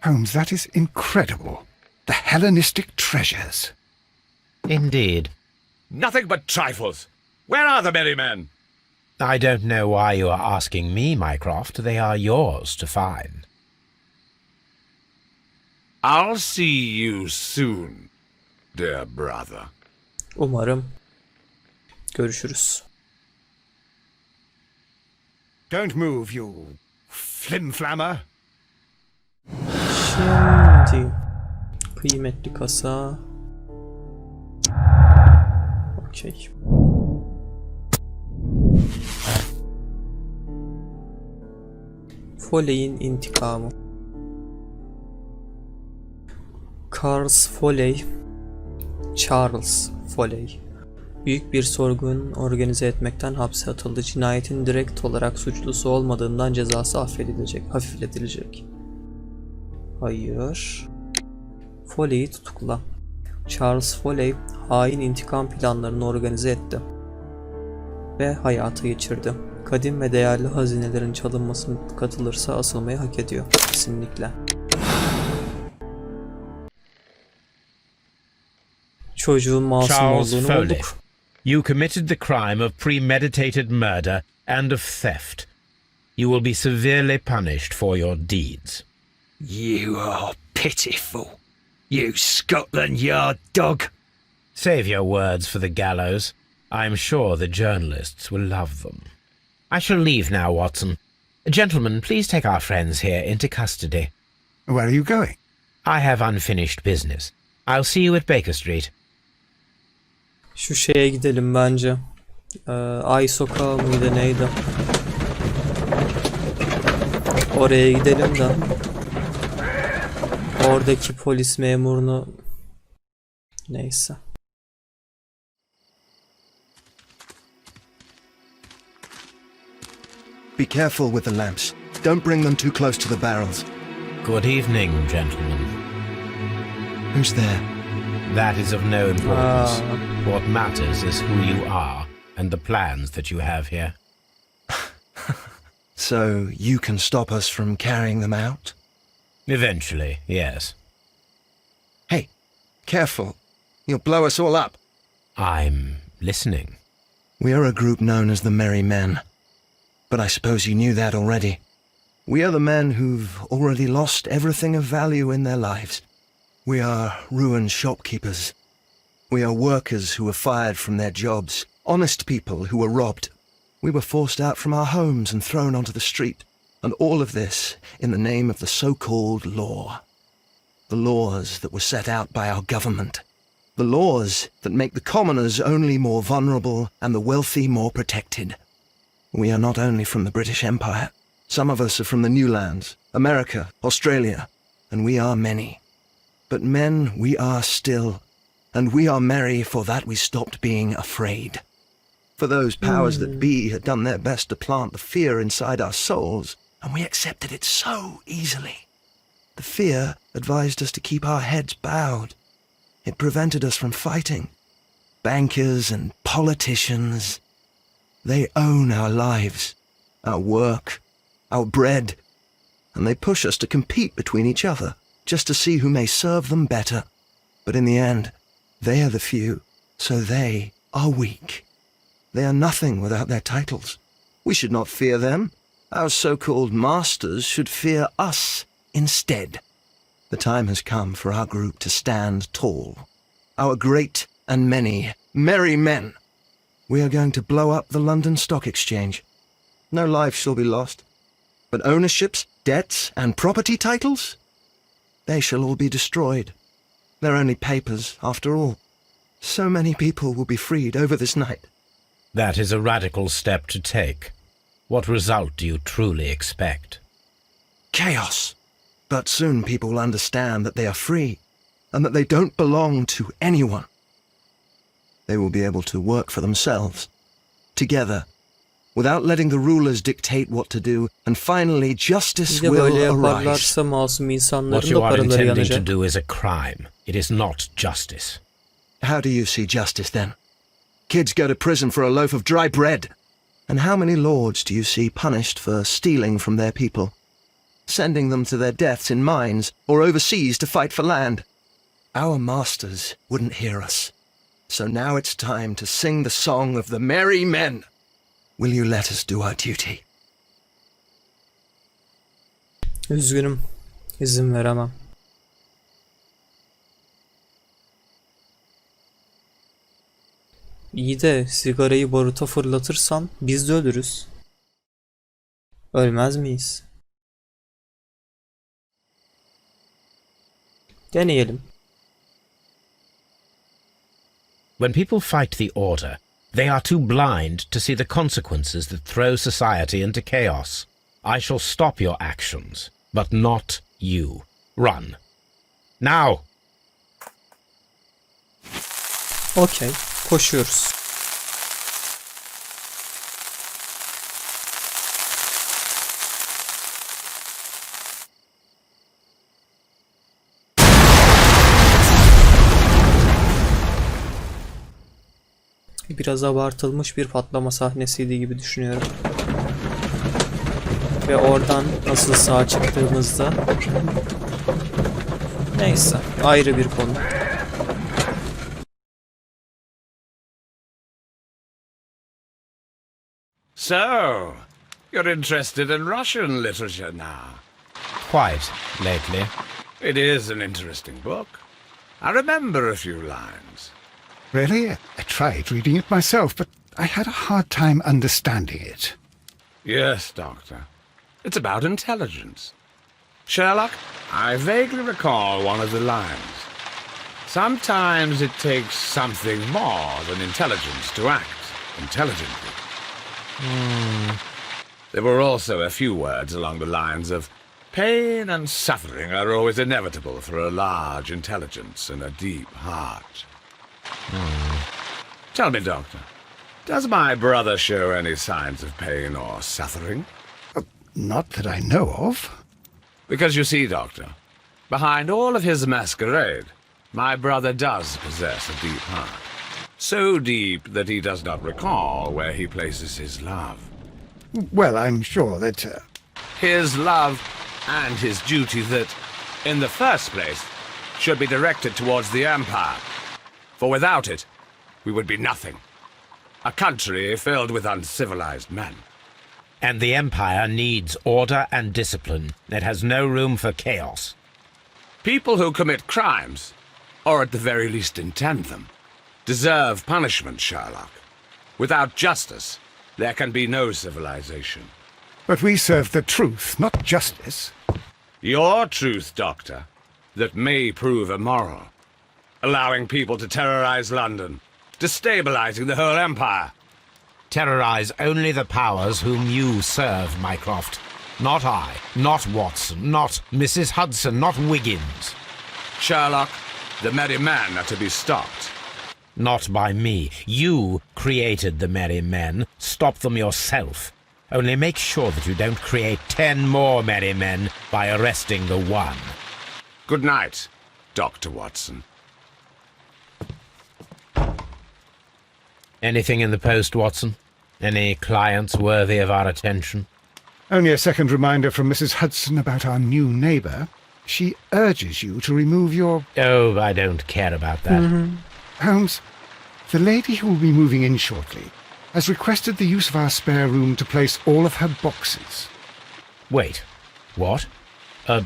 Holmes, that is incredible. The Hellenistic treasures. Indeed. Nothing but trifles. Where are the merry men? I don't know why you are asking me, Mycroft. They are yours to find. I'll see you soon, dear brother. Umarım. Görüşürüz. Don't move, you flimflammer. Şimdi kıymetli kasa. Okey. Foley'in intikamı. Charles Foley büyük bir soygun organize etmekten hapse atıldı. Cinayetin direkt olarak suçlusu olmadığından cezası hafifletilecek. Hayır. Foley'i tutukla. Charles Foley hain intikam planlarını organize etti ve hayata geçirdi. Kadim ve değerli hazinelerin çalınmasına katılırsa asılmayı hak ediyor. Kesinlikle. Çocuğun masum Charles olduğunu Foley, bulduk. you committed the crime of premeditated murder and of theft. You will be severely punished for your deeds. You are pitiful. You Scotland Yard dog. Save your words for the gallows. I'm sure the journalists will love them. I shall leave now, Watson. Gentlemen, please take our friends here into custody. Where are you going? I have unfinished business. I'll see you at Baker Street. Şu şeye gidelim bence. Ay sokağı mıydı neydi? Oraya gidelim de. Oradaki polis memurunu... Neyse. Be careful with the lamps. Don't bring them too close to the barrels. Good evening, gentlemen. Who's there? That is of no importance. What matters is who you are and the plans that you have here. So you can stop us from carrying them out? Eventually, yes. Hey, careful. You'll blow us all up. I'm listening. We are a group known as the Merry Men. But I suppose you knew that already. We are the men who've already lost everything of value in their lives. We are ruined shopkeepers. We are workers who were fired from their jobs. Honest people who were robbed. We were forced out from our homes and thrown onto the street. And all of this in the name of the so-called law. The laws that were set out by our government. The laws that make the commoners only more vulnerable and the wealthy more protected. We are not only from the British Empire. Some of us are from the New Lands, America, Australia, and we are many. But men we are still, and we are merry for that we stopped being afraid. For those powers that be had done their best to plant the fear inside our souls, and we accepted it so easily. The fear advised us to keep our heads bowed. It prevented us from fighting. Bankers and politicians, they own our lives, our work, our bread, and they push us to compete between each other just to see who may serve them better. But in the end, they are the few, so they are weak. They are nothing without their titles. We should not fear them. Our so-called masters should fear us instead. The time has come for our group to stand tall. Our great and many merry men. We are going to blow up the London Stock Exchange. No lives shall be lost. But ownerships, debts, and property titles? They shall all be destroyed. They're only papers, after all. So many people will be freed over this night. That is a radical step to take. What result do you truly expect? Chaos. But soon people will understand that they are free, and that they don't belong to anyone. They will be able to work for themselves, together, without letting the rulers dictate what to do, and finally justice Bir de böyle will arise. yaparlarsa masum What insanların you da are paraları intending to yanacak. do is a crime. It is not justice. How do you see justice then? Kids go to prison for a loaf of dry bread. And how many lords do you see punished for stealing from their people? Sending them to their deaths in mines or overseas to fight for land? Our masters wouldn't hear us. So now it's time to sing the song of the merry men. Will you let us do our duty? Üzgünüm. İzin veremem. İyi de sigarayı baruta fırlatırsan biz de ölürüz. Ölmez miyiz? Deneyelim. When people fight the order, they are too blind to see the consequences that throw society into chaos. I shall stop your actions, but not you. Run. Now! Okey. Koşuyoruz. Biraz abartılmış bir patlama sahnesiydi gibi düşünüyorum. Ve oradan nasıl sağ çıktığımızda... Neyse, ayrı bir konu. So, you're interested in Russian literature now? Quite lately. It is an interesting book. I remember a few lines. Really? I tried reading it myself, but I had a hard time understanding it. Yes, Doctor. It's about intelligence. Sherlock, I vaguely recall one of the lines. Sometimes it takes something more than intelligence to act intelligently. There were also a few words along the lines of pain and suffering are always inevitable for a large intelligence and a deep heart. Tell me, Doctor, does my brother show any signs of pain or suffering? Not that I know of. Because you see, Doctor, behind all of his masquerade, my brother does possess a deep heart. So deep that he does not recall where he places his love. Well, I'm sure that... His love and his duty that, in the first place, should be directed towards the Empire. For without it, we would be nothing. A country filled with uncivilized men. And the Empire needs order and discipline. It has no room for chaos. People who commit crimes, or at the very least intend them, deserve punishment, Sherlock. Without justice, there can be no civilization. But we serve the truth, not justice. Your truth, Doctor, that may prove immoral. Allowing people to terrorize London, destabilizing the whole empire. Terrorize only the powers whom you serve, Mycroft. Not I, not Watson, not Mrs. Hudson, not Wiggins. Sherlock, the merry men are to be stopped. Not by me. You created the merry men. Stop them yourself. Only make sure that you don't create 10 more merry men by arresting the one. Good night, Dr. Watson. Anything in the post, Watson? Any clients worthy of our attention? Only a second reminder from Mrs. Hudson about our new neighbour. She urges you to remove your... Oh, I don't care about that. Holmes, the lady who will be moving in shortly has requested the use of our spare room to place all of her boxes. Wait, what? A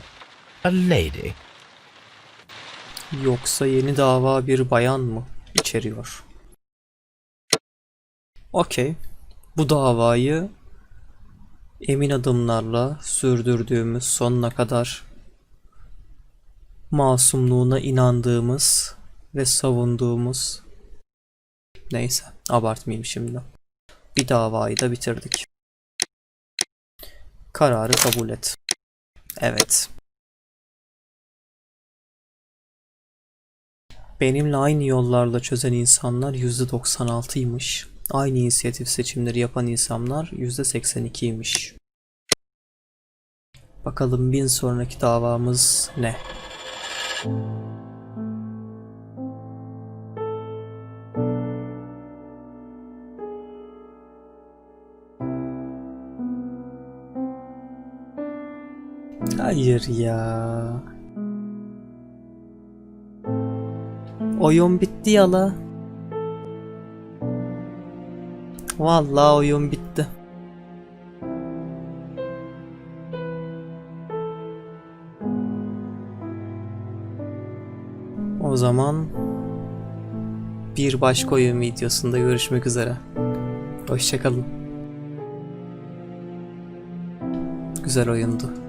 lady? Yoksa yeni dava bir bayan mı içeriyor? Okey. Bu davayı emin adımlarla sürdürdüğümüz, sonuna kadar masumluğuna inandığımız ve savunduğumuz, neyse abartmayayım şimdi, bir davayı da bitirdik. Kararı kabul et. Evet. Benimle aynı yollarla çözen insanlar %96'ymış. Aynı inisiyatif seçimleri yapan insanlar %82'ymiş. Bakalım bir sonraki davamız ne? Hayır ya. Oyun bitti yala. Vallahi oyun bitti. O zaman bir başka oyun videosunda görüşmek üzere. Hoşça kalın. Güzel oyundu.